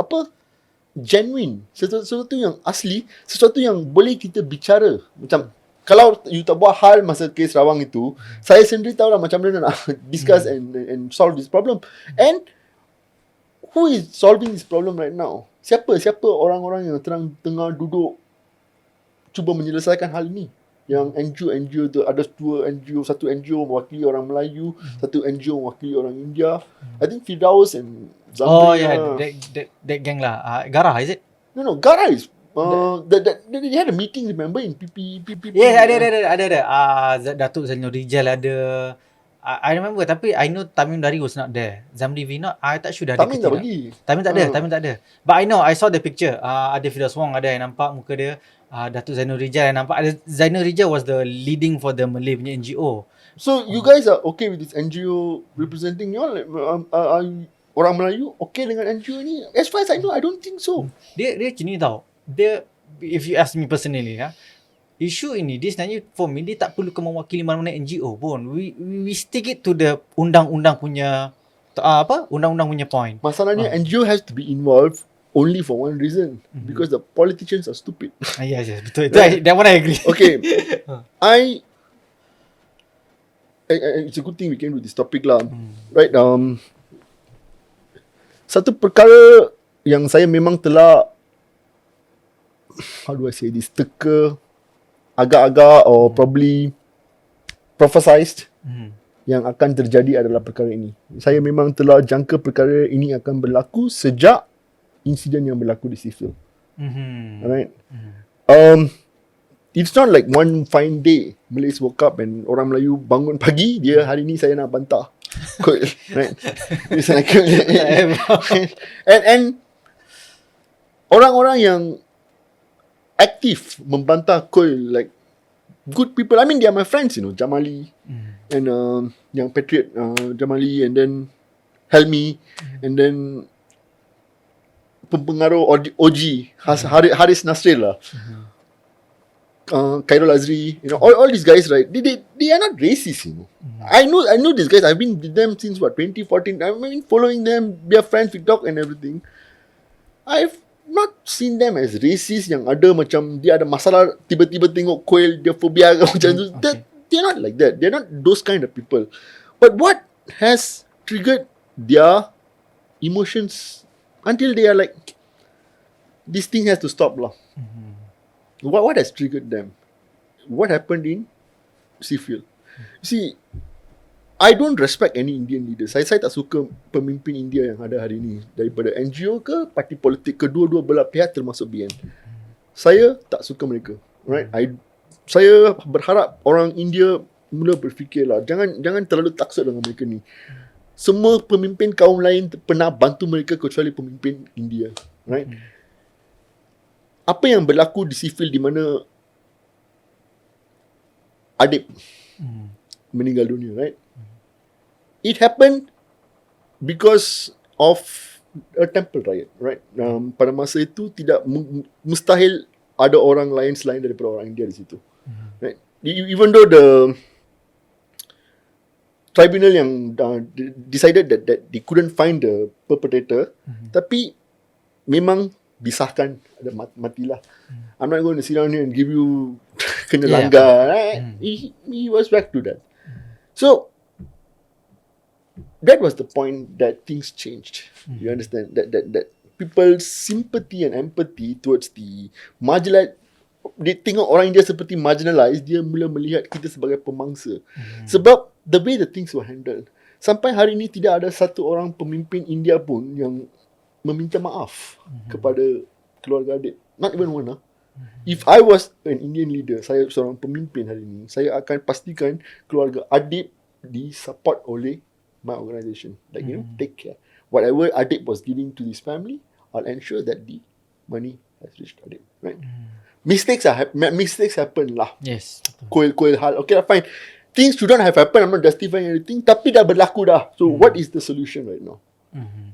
genuine, sesuatu yang asli, sesuatu yang boleh kita bicara. Macam kalau you tak buat hal masa kes Rawang itu, saya sendiri tahu lah macam mana nak discuss and solve this problem. And who is solving this problem right now? Siapa orang-orang yang tengah duduk cuba menyelesaikan hal ini? Yang NGO tu ada satu NGO mewakili orang Melayu, satu NGO mewakili orang India. I think Firdaus and Zamri. Oh yeah, that gang lah. Gara, is it? No, Gara is they had a meeting, remember, in PP. Yes, ada. Datuk Zainul Rijal ada. I remember, tapi I know Tamim Dari was not there. Zamri V not. I tak sure dah ada. Tamim tak bagi. Tamim tak ada. But I know, I saw the picture. Ada Firdaus Wong ada yang nampak muka dia. Datuk Zainul Rijal yang nampak. Zainul Rijal was the leading for the Malay punya NGO. So you guys are okay with this NGO representing you all? Are orang Melayu okay dengan NGO ni? As far as I know, I don't think so. Dia macam ni tau. If you ask me personally, isu ini dia sebenarnya for me dia tak perlu mewakili mana-mana NGO pun. We stick it to the undang-undang punya undang-undang punya point. Masalahnya NGO has to be involved only for one reason, because the politicians are stupid. Yes, betul. That one I agree. Okay. It's a good thing we came to this topic lah. Right, satu perkara yang saya memang telah, how do I say this, teka agak-agak or probably prophesized yang akan terjadi adalah perkara ini. Saya memang telah jangka perkara ini akan berlaku sejak insiden yang berlaku di sivil. Alright. It's not like one fine day Malays woke up and orang Melayu bangun pagi, dia hari ni saya nak bantah. Cool. Right. It's like and orang-orang yang aktif membantah Koi, like good people. I mean, they are my friends, Jamali and yang Patriot Jamali, and then Helmi, and then pempengaruh OG Haris Nasril lah, Khairul Azri, all these guys, right? They are not racist, I know these guys. I've been with them since 2014. I've been following them. We are friends, we talk and everything. I've not seen them as racist yang ada macam dia ada masalah tiba-tiba tengok Koel dia phobia macam tu. They're not like that. They're not those kind of people. But what has triggered their emotions until they are like, this thing has to stop lah. What has triggered them? What happened in Seafield? You see, I don't respect any Indian leaders. Saya tak suka pemimpin India yang ada hari ini, daripada NGO ke parti politik, kedua-dua belah pihak termasuk BN. Saya tak suka mereka. Right? Saya berharap orang India mula berfikirlah, jangan terlalu taksub dengan mereka ni. Semua pemimpin kaum lain pernah bantu mereka kecuali pemimpin India. Right? Apa yang berlaku di sivil di mana Adib meninggal dunia, right? It happened because of a temple riot, right? Pada masa itu tidak mustahil ada orang lain selain daripada orang India di situ, right? Even though the tribunal yang decided that they couldn't find the perpetrator, tapi memang disahkan ada matilah. I'm not going to sit down here and give you kena langgar, right? He was back to that. So that was the point that things changed. You understand that people's sympathy and empathy towards the marginalized, dia tengok orang India seperti marginalized, dia mula melihat kita sebagai pemangsa. Sebab the way the things were handled, sampai hari ini tidak ada satu orang pemimpin India pun yang meminta maaf kepada keluarga adik. Not even one. If I was an Indian leader, saya seorang pemimpin hari ini, saya akan pastikan keluarga adik disupport oleh my organisation. Like, take care. Whatever adik was giving to this family, I'll ensure that the money has reached adik. Right? Mistakes happen lah. Yes. Koil hal. Okay, fine. Things shouldn't have happened. I'm not justifying anything. Tapi dah berlaku dah. So what is the solution right now?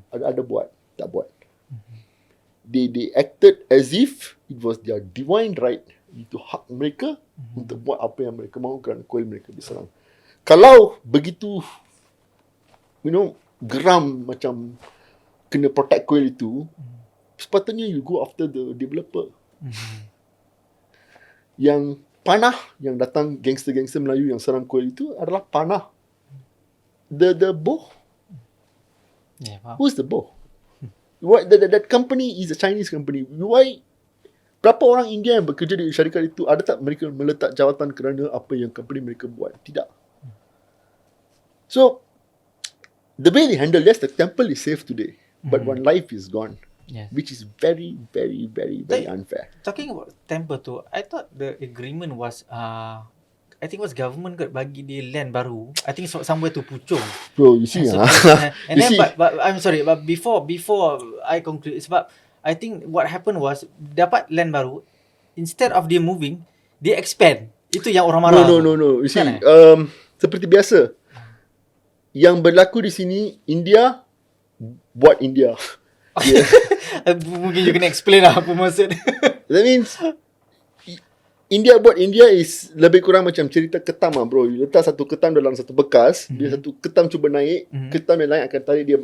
Ada buat, tak buat. They acted as if it was their divine right, itu hak mereka untuk buat apa yang mereka mahu kerana koil mereka diserang. Kalau begitu, geram macam kena protect koil itu, sepatutnya you go after the developer. Yang panah yang datang, gangster-gangster Melayu yang serang koil itu adalah panah. The boh. Yeah, wow. Who's the boh? Why that company is a Chinese company. Why? Berapa orang India yang bekerja di syarikat itu, ada tak mereka meletak jawatan kerana apa yang company mereka buat? Tidak. So the way they handle, yes, the temple is safe today, but one life is gone. Yes. Which is very, very, very, very unfair. Talking about temple tu, I thought the agreement was I think was government got bagi dia land baru. I think somewhere to Puchong. Bro, you see, and then but I'm sorry, but before I conclude, sebab I think what happened was dapat land baru, instead of dia moving, dia expand. Itu yang orang marah. No. You see, seperti biasa, yang berlaku di sini, India buat India. Mungkin you kena explain lah apa maksud. That means India buat India is lebih kurang macam cerita ketam lah, bro. You letak satu ketam dalam satu bekas, dia satu ketam cuba naik, ketam yang lain akan tarik dia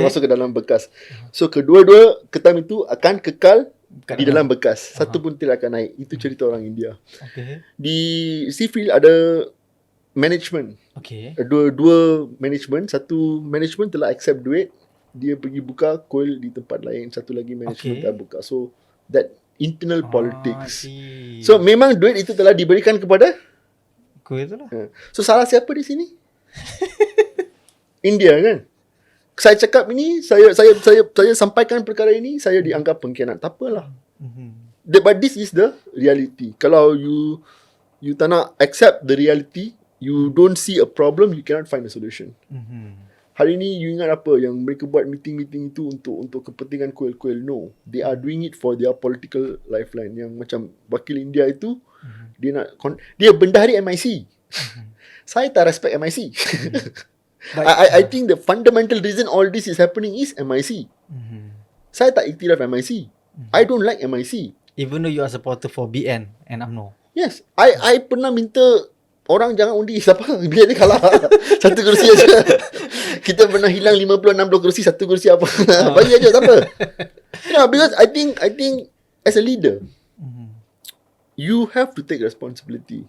masuk ke dalam bekas. So kedua-dua ketam itu akan kekal di dalam bekas. Satu pun tidak akan naik. Itu cerita orang India. Di Seafield ada management. Dua management. Satu management telah accept duit, dia pergi buka coil di tempat lain. Satu lagi management tak buka. So that internal politics. So memang duit itu telah diberikan kepada coil tu lah. So salah siapa di sini? India kan? Saya cakap ini, saya sampaikan perkara ini, saya dianggap pengkhianat. Tak apalah. But this is the reality. Kalau you tak nak accept the reality, you don't see a problem, you cannot find a solution. Hari ni you ingat apa yang mereka buat meeting-meeting itu untuk kepentingan kuil-kuil? No, they are doing it for their political lifeline. Yang macam wakil India itu, dia bendahari MIC. Saya tak respect MIC. I think the fundamental reason all this is happening is MIC. Saya tak iktiraf MIC. I don't like MIC. Even though you are supporter for BN and UMNO. Yes, I pernah minta orang jangan undi siapa biar dia kalah. Satu kursi aja. Kita pernah hilang 50-60 kursi, satu kursi apa. Bagi aja tak apa. Because I think as a leader, you have to take responsibility.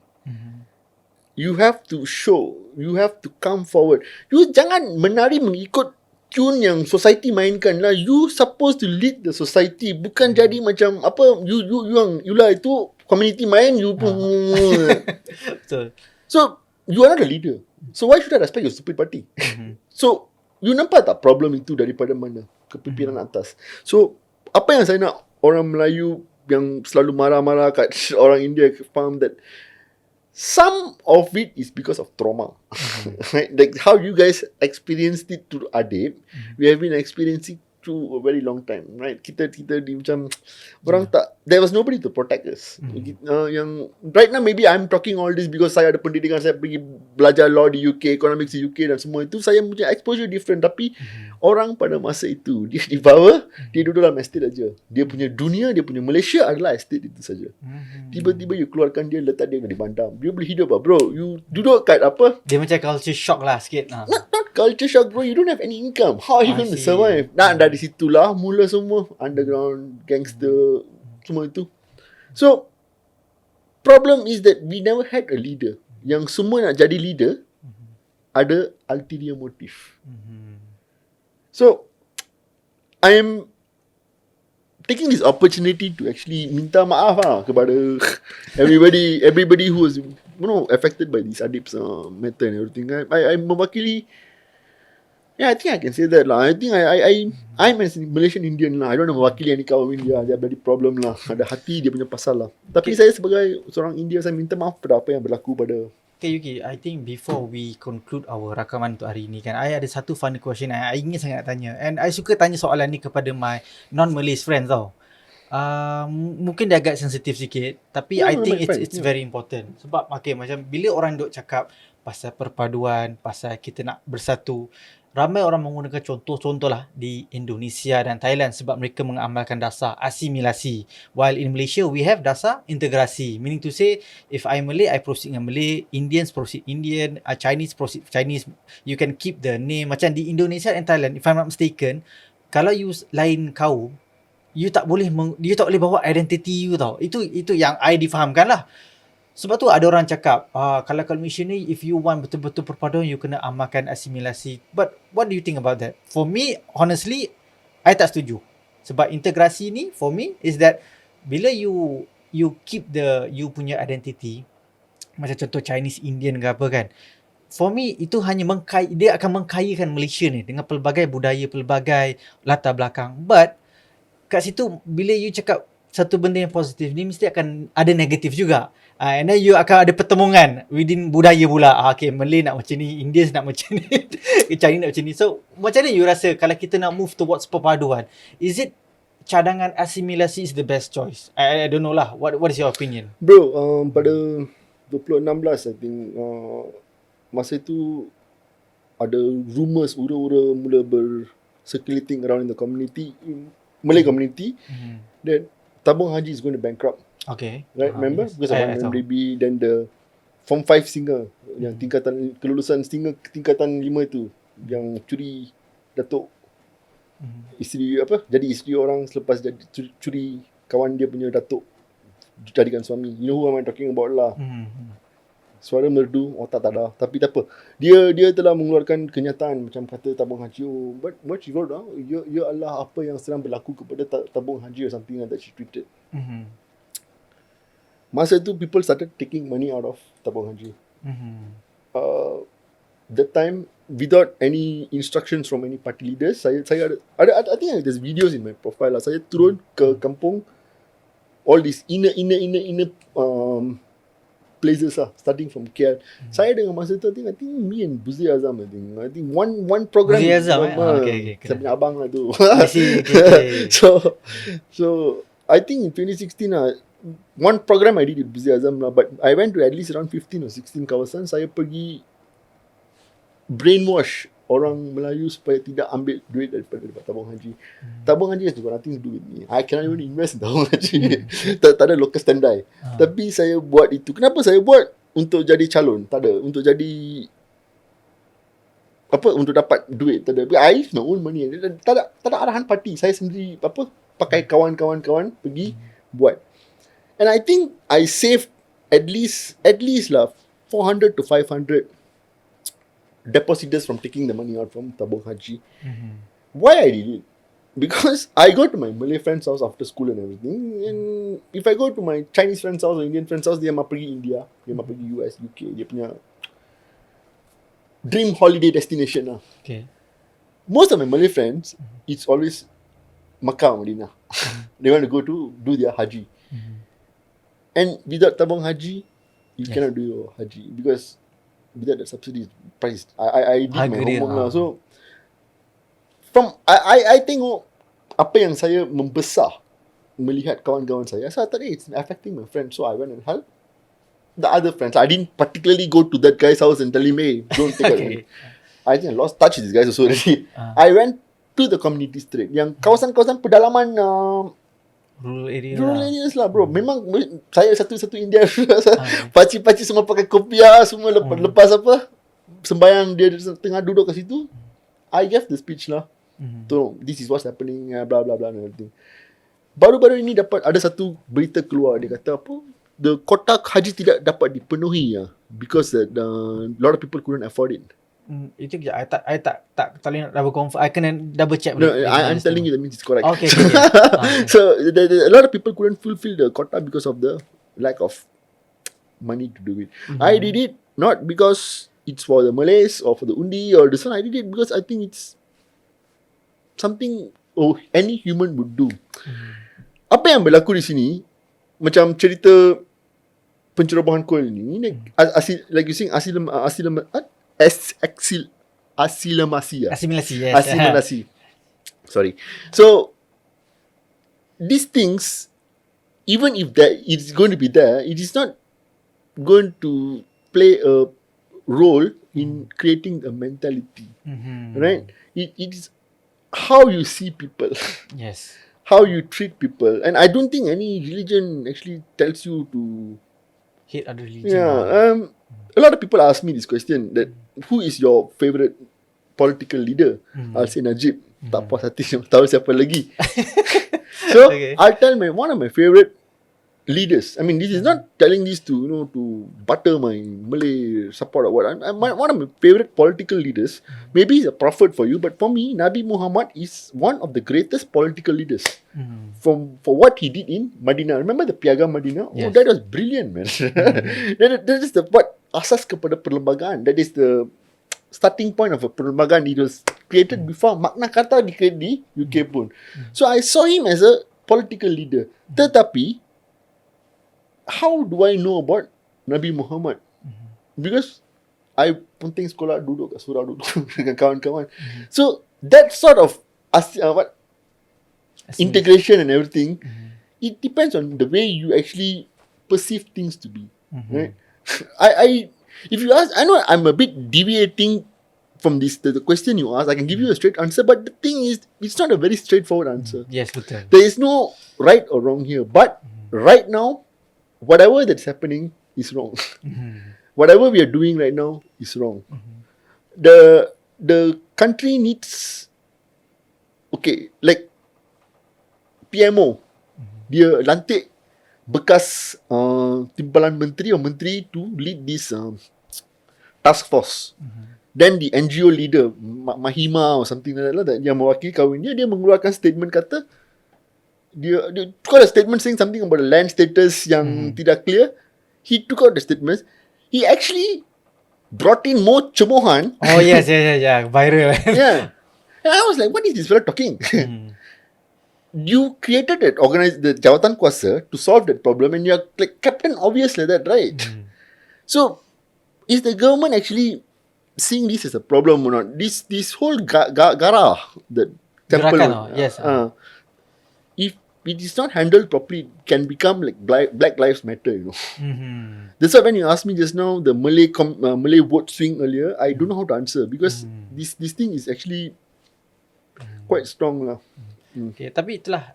You have to show, you have to come forward. You jangan menari mengikut tune yang society mainkan lah. You supposed to lead the society, bukan jadi macam apa you lah itu community main you pun. Betul. So you are not a leader. So why should I respect your stupid party? So you nampak tak problem itu daripada mana? Kepimpinan atas. So apa yang saya nak orang Melayu yang selalu marah-marah kat orang India faham that some of it is because of trauma. Right? Like how you guys experienced it through Adib, we have been experiencing through a very long time, right? Kita di macam orang tak, there was nobody to protect us. Yang right now maybe I'm talking all this because saya ada pendidikan, saya pergi belajar law di UK, economics di UK dan semua itu, saya punya exposure different. Tapi orang pada masa itu dia di bawah, dia duduk dalam estate aja. Dia punya dunia, dia punya Malaysia adalah estate itu saja. Tiba-tiba you keluarkan dia, letak dia di bandar. Dia boleh hidup lah, bro. You duduk kat apa? Dia macam culture shock lah sikit. Not culture shock, bro. You don't have any income. How are you going to survive? Dari situlah mula semua underground, gangster, semua itu. So problem is that we never had a leader. Yang semua nak jadi leader, ada ulterior motive. So I am taking this opportunity to actually minta maaf kepada everybody who was affected by this Adib's matter and everything. I'm mewakili. Yeah, I think I can say that lah. I think I'm a Malaysian Indian lah. I don't know mewakili any kaum India. Dia ada problem lah. Ada hati dia punya pasal lah. Tapi saya sebagai seorang India, saya minta maaf pada apa yang berlaku pada. Okay, Yuki, I think before we conclude our rakaman untuk hari ni kan, I ada satu funny question I ingin sangat tanya. And I suka tanya soalan ni kepada my non-Malays friends tau. Mungkin dia agak sensitif sikit, tapi I think it's very important. Sebab okay, macam bila orang duk cakap pasal perpaduan, pasal kita nak bersatu, ramai orang menggunakan contoh-contoh lah di Indonesia dan Thailand sebab mereka mengamalkan dasar asimilasi. While in Malaysia, we have dasar integrasi. Meaning to say, if I'm Malay, I proceed dengan Malay, Indians proceed Indian, Chinese proceed Chinese. You can keep the name. Macam di Indonesia and Thailand, if I'm not mistaken, kalau you lain kaum, you tak boleh bawa identity you tau. Itu yang I difahamkan lah. Sebab tu ada orang cakap, kalau Malaysia ni, if you want betul-betul perpaduan, you kena amalkan asimilasi. But what do you think about that? For me, honestly, I tak setuju. Sebab integrasi ni, for me, is that bila you keep you punya identity, macam contoh Chinese, Indian ke apa kan, for me, itu hanya dia akan mengkayakan Malaysia ni dengan pelbagai budaya, pelbagai latar belakang. But kat situ, bila you cakap satu benda yang positif ni, mesti akan ada negatif juga. And then you akan ada pertemuan within budaya pula. Okay, Malay nak macam ni, Indians nak macam ni, Chinese nak macam ni. So, macam mana you rasa kalau kita nak move towards perpaduan? Is it cadangan asimilasi is the best choice? I don't know lah. What is your opinion? Bro, pada 2016, I think, masa itu ada rumours, ura-ura mula circulating around in the community, Malay community, that tabung haji is going to bankrupt. Okay. Right, remember? Yes. Because of one baby, then the Form 5 singer, yang tingkatan kelulusan singer tingkatan 5 itu, yang curi datuk isteri jadi isteri orang selepas jadi curi kawan dia punya datuk jadikan suami. You know who am I talking about lah. Suara merdu, otak tak ada. Tapi tak apa. Dia telah mengeluarkan kenyataan macam kata tabung haji. Oh, but what she wrote down, ialah apa yang sedang berlaku kepada tabung haji or something like that she tweeted. Masa itu people started taking money out of tabung haji. That time, without any instructions from any party leaders, saya ada I think there's videos in my profile lah. Saya turun ke kampung, all these inner places lah, starting from KL. Saya dengan masa tu, I think me and Buzi Azam, I think one program. Buzi Azam, okay. Saya punya abang lah tu. Okay. So I think in 2016 one program I did with Buzi Azam lah, but I went to at least around 15 or 16 kawasan. Saya pergi brainwash orang Melayu supaya tidak ambil duit daripada tabung haji. Tabung haji has got nothing to do with me. I cannot even invest in tabung haji. Tak ada local standby. Tapi saya buat itu. Kenapa saya buat? Untuk jadi calon. Tak ada. Untuk jadi untuk dapat duit. Tak ada. I use my own money. Tak ada arahan parti. Saya sendiri pakai kawan-kawan pergi buat. And I think I saved at least lah 400 to 500 depositors from taking the money out from tabung haji. Why I did it? Because I go to my Malay friend's house after school and everything, and if I go to my Chinese friend's house or Indian friend's house, dia mau pergi India, dia mau pergi US, UK, dia punya dream holiday destination lah. Okay. Most of my Malay friends, it's always Makkah, Madinah. They want to go to do their haji. And without tabung haji, you cannot do your haji because without the subsidy price. I did my homework lah. So I tengok apa yang saya membesar melihat kawan-kawan saya. So I thought, it's affecting my friends. So I went and helped the other friends. I didn't particularly go to that guy's house and tell him, hey, don't take it. I think I lost touch with these guys also already. I went to the community straight. Yang kawasan-kawasan pedalaman rural areas lah bro. Memang saya satu India. Pakcik-pakcik semua pakai kopiah, semua lepas sembayang, dia tengah duduk kat situ. I gave the speech lah. So this is what's happening, blah blah blah and everything. Baru-baru ini ada satu berita keluar, dia kata the kotak haji tidak dapat dipenuhi because a lot of people couldn't afford it. Itu kejap. I tak boleh nak double confirm. I kena double check. No, I'm telling you that means it's correct. Okay. Okay. So a lot of people couldn't fulfill the quota because of the lack of money to do it. I did it not because it's for the Malays or for the undi or this one. I did it because I think it's something any human would do. Apa yang berlaku di sini macam cerita pencerobohan coal ni, like you saying asimilasi. Yes. Asimilasi. Sorry. So these things, even if it's going to be there, it is not going to play a role in creating a mentality, right? It is how you see people, Yes. how you treat people, and I don't think any religion actually tells you to. Hate other religion. Yeah. A lot of people ask me this question that who is your favorite political leader? I'll say Najib. Tak puas hati tahu siapa lagi. So Okay. I'll tell one of my favorite leaders. I mean, this is not telling this to to butter my Malay support or what. One of my favorite political leaders. Maybe he's a prophet for you, but for me, Nabi Muhammad is one of the greatest political leaders. For what he did in Madinah. Remember the Piagam Madinah? Oh, Yes. that was brilliant, man. That is the what asas kepada perlembagaan. That is the starting point of a perlembagaan. It was created before Magna Carta di UK pun. So I saw him as a political leader. Tetapi how do I know about Nabi Muhammad? Because I penting sekolah duduk kat surau duduk dengan kawan-kawan. So that sort of integration and everything, it depends on the way you actually perceive things to be, right? I if you ask, I know I'm a bit deviating from the question you asked. I can give you a straight answer, but the thing is, it's not a very straightforward answer. Yes, betul. There is no right or wrong here, but right now, whatever that's happening is wrong. Whatever we are doing right now is wrong. The country needs, okay, like PMO, dia lantik bekas timbalan menteri or menteri to lead this task force. Then the NGO leader Mahima or something like that yang mewakili kawan dia mengeluarkan statement kata dia took out a statement saying something about the land status yang tidak clear. He took out the statements. He actually brought in more cemohan. Oh yes, viral. Yeah. And I was like, what is this fellow talking? You created it, organized the jawatan kuasa to solve that problem, and you're like Captain Obvious like that, right? So, is the government actually seeing this as a problem or not? This whole gara, the temple, Gerakan, yes. if it is not handled properly, it can become like Black Lives Matter, you know. That's why when you asked me just now the Malay vote swing earlier, I don't know how to answer because this thing is actually quite strong lah. Okay, tapi itulah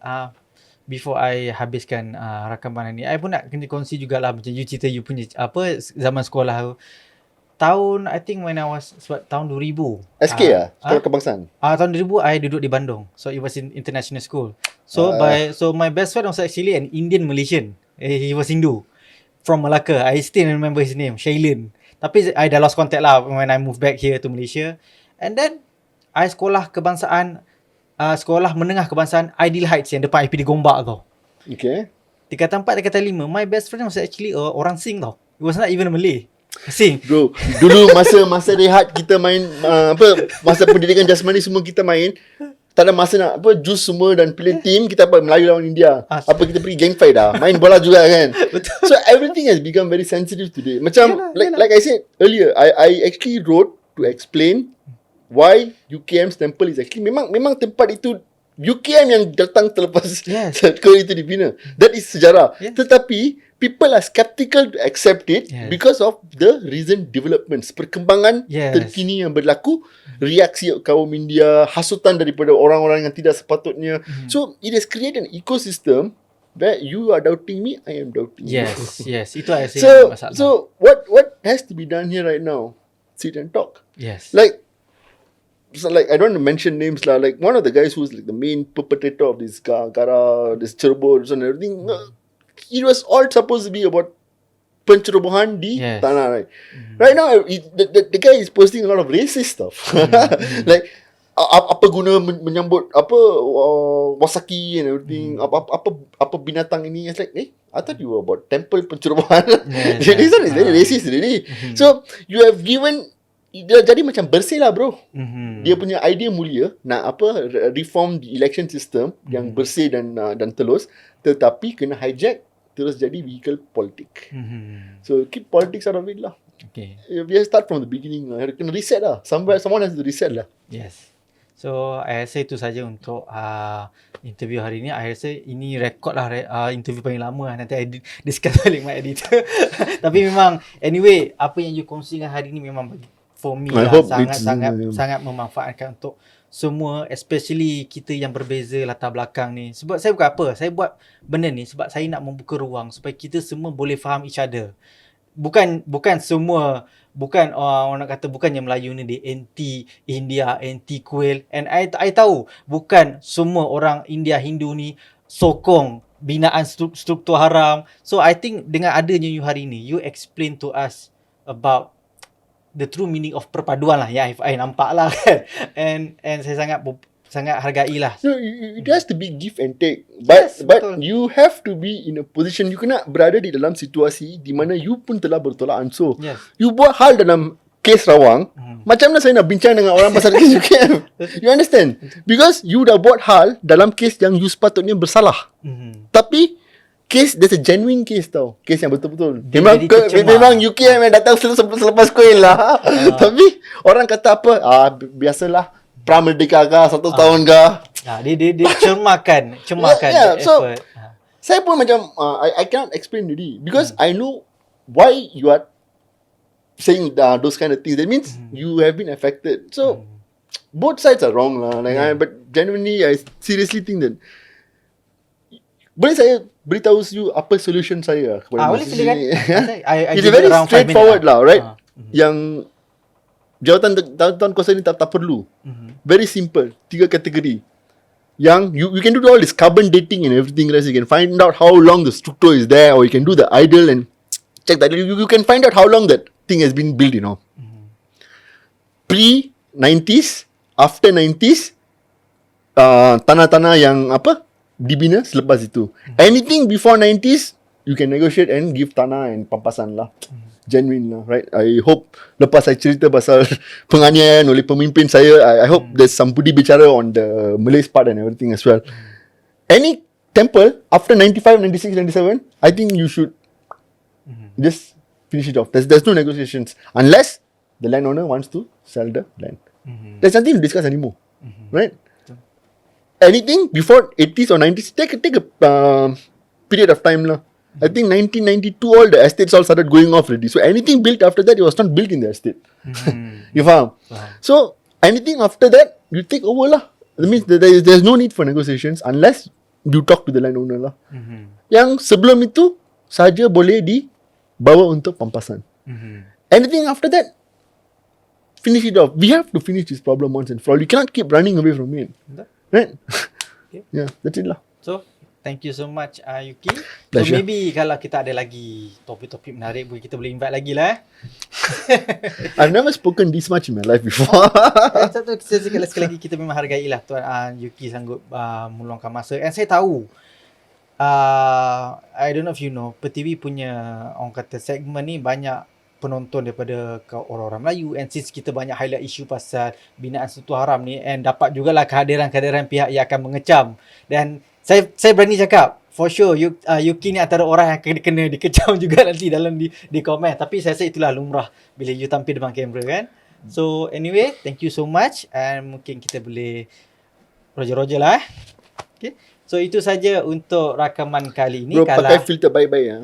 before I habiskan rakaman ni, I pun nak kena kongsi jugalah macam you cerita you punya apa zaman sekolah tu. Tahun I think when I was sebab tahun 2000. SK Sekolah Kebangsaan. Tahun 2000 I duduk di Bandung. So it was in international school. So my best friend was actually an Indian Malaysian. He was Hindu from Malacca. I still remember his name, Shailen. Tapi I dah lost contact lah when I moved back here to Malaysia. And then I sekolah kebangsaan, sekolah menengah kebangsaan Ideal Heights yang depan IPD Gombak tau. Okay. Tingkatan 4, tingkatan 5. My best friend was actually orang Sing tau. It was not even a Malay. Sing. Bro, dulu masa rehat kita main masa pendidikan jasmani semua kita main. Tak ada masa nak jus semua dan pilih team, kita Melayu lawan India. Kita pergi gang fight dah. Main bola juga kan. So everything has become very sensitive today. Macam like I said earlier, I actually wrote to explain why UKM's temple is actually memang tempat itu UKM yang datang terlepas sekolah itu dibina. That is sejarah. Tetapi people are skeptical to accept it because of the recent developments, perkembangan terkini yang berlaku, reaksi kaum India, hasutan daripada orang-orang yang tidak sepatutnya. So it has created an ecosystem where you are doubting me, I am doubting you. Yes, itu I say masalah. So what has to be done here right now? Sit and talk. Yes. So like I don't want to mention names lah. Like one of the guys who's like the main perpetrator of this gara, this turbo and everything. It was all supposed to be about pencerobohan di Yes. tanah, right? Right now, the guy is posting a lot of racist stuff. Like, apa guna menyambut wasaki and everything, apa binatang ini. It's like, I thought you were about temple pencerobohan. Yes, This one is very racist really. So you have given, dia jadi macam bersih lah bro. Dia punya idea mulia nak reform the election system yang bersih dan telus, tetapi kena hijack terus jadi vehicle politik. So keep politics out of it lah. Okay. We have to start from the beginning lah. Kena reset lah. Someone has to reset lah. Yes. So, I rasa itu saja untuk interview hari ini. I rasa ini rekod lah interview paling lama lah. Nanti I discuss balik my editor. Tapi memang, anyway, apa yang you kongsikan hari ini memang bagi, for me I lah, hope sangat memanfaatkan untuk semua, especially kita yang berbeza latar belakang ni. Sebab saya bukan apa, saya buat benda ni sebab saya nak membuka ruang supaya kita semua boleh faham each other. Bukan semua, bukan orang nak kata bukannya Melayu ni dia anti India, anti Kuil, and I tahu bukan semua orang India Hindu ni sokong binaan struktur haram. So I think dengan adanya you hari ni, you explain to us about the true meaning of perpaduan lah yang I nampak lah kan. And saya sangat hargai lah. So it has to be give and take. But betul. you have to be in a position, you kena berada di dalam situasi di mana you pun telah bertolak ansur. Yes. You buat hal dalam kes rawang, macam mana saya nak bincang dengan orang pasal kes UKM? You understand? Because you dah buat hal dalam kes yang you sepatutnya bersalah. Tapi kes, there's a genuine case tau. Kes yang betul-betul. Memang UKM yang datang selepas kuil lah. Tapi orang kata apa? Biasalah. Pramerdeka kah, 1 tahun kah. Dia cemarkan yeah, so, effort. Saya pun macam, I cannot explain really. Because I know why you are saying those kind of things. That means you have been affected. So, both sides are wrong lah. But genuinely, I seriously think that, boleh saya beritahu you apa solution saya kepada Boleh silakan. It's very straightforward lah, right? Yang jawatan kuasa ni tak perlu. Very simple. 3 kategori. Yang you can do all this carbon dating and everything else. You can find out how long the structure is there, or you can do the idle and check that. You can find out how long that thing has been built, you know. Pre-90s, after 90s, tanah-tanah yang dibina selepas itu. Anything before 90s, you can negotiate and give tanah and pampasan lah. Genuine lah, right? I hope lepas saya cerita pasal penganiayaan oleh pemimpin saya, I hope there's some budi bicara on the Malay's part and everything as well. Any temple after 95, 96, 97, I think you should just finish it off. There's no negotiations unless the landowner wants to sell the land. There's nothing to discuss anymore, right? Anything before 80s or 90s, take a period of time lah. I think 1992 all the estates all started going off already. So anything built after that, it was not built in the estate. You faham? So anything after that, you take over lah. That means there's no need for negotiations unless you talk to the landowner lah. Yang sebelum itu saja boleh dibawa untuk pampasan. Anything after that, finish it off. We have to finish this problem once and for all. You cannot keep running away from it. Right? Okay. Yeah, that's it lah. So, thank you so much Yuki. So Pleasure. maybe kalau kita ada lagi topik-topik menarik, kita boleh invite lagi lah. I've never spoken this much in my life before. Satu sekali lagi kita memang hargai lah Tuan Yuki sanggup meluangkan masa. And saya tahu I don't know if you know, Pertiwi punya orang kata segmen ni banyak penonton daripada orang-orang Melayu, and since kita banyak highlight isu pasal binaan struktur haram ni, and dapat jugalah kehadiran pihak yang akan mengecam, dan saya berani cakap for sure Yuki ni antara orang yang akan kena dikecam juga nanti dalam di komen. Tapi saya rasa itulah lumrah bila you tampil depan kamera kan. So anyway, thank you so much, and mungkin kita boleh roger lah. Okay. So itu saja untuk rakaman kali ini. Bro, pakai filter bye-bye ya.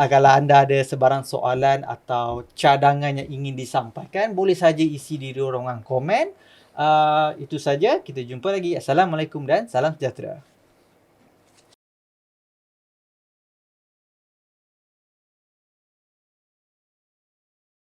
Kalau anda ada sebarang soalan atau cadangan yang ingin disampaikan, boleh saja isi di ruangan komen. Itu saja, kita jumpa lagi. Assalamualaikum dan salam sejahtera.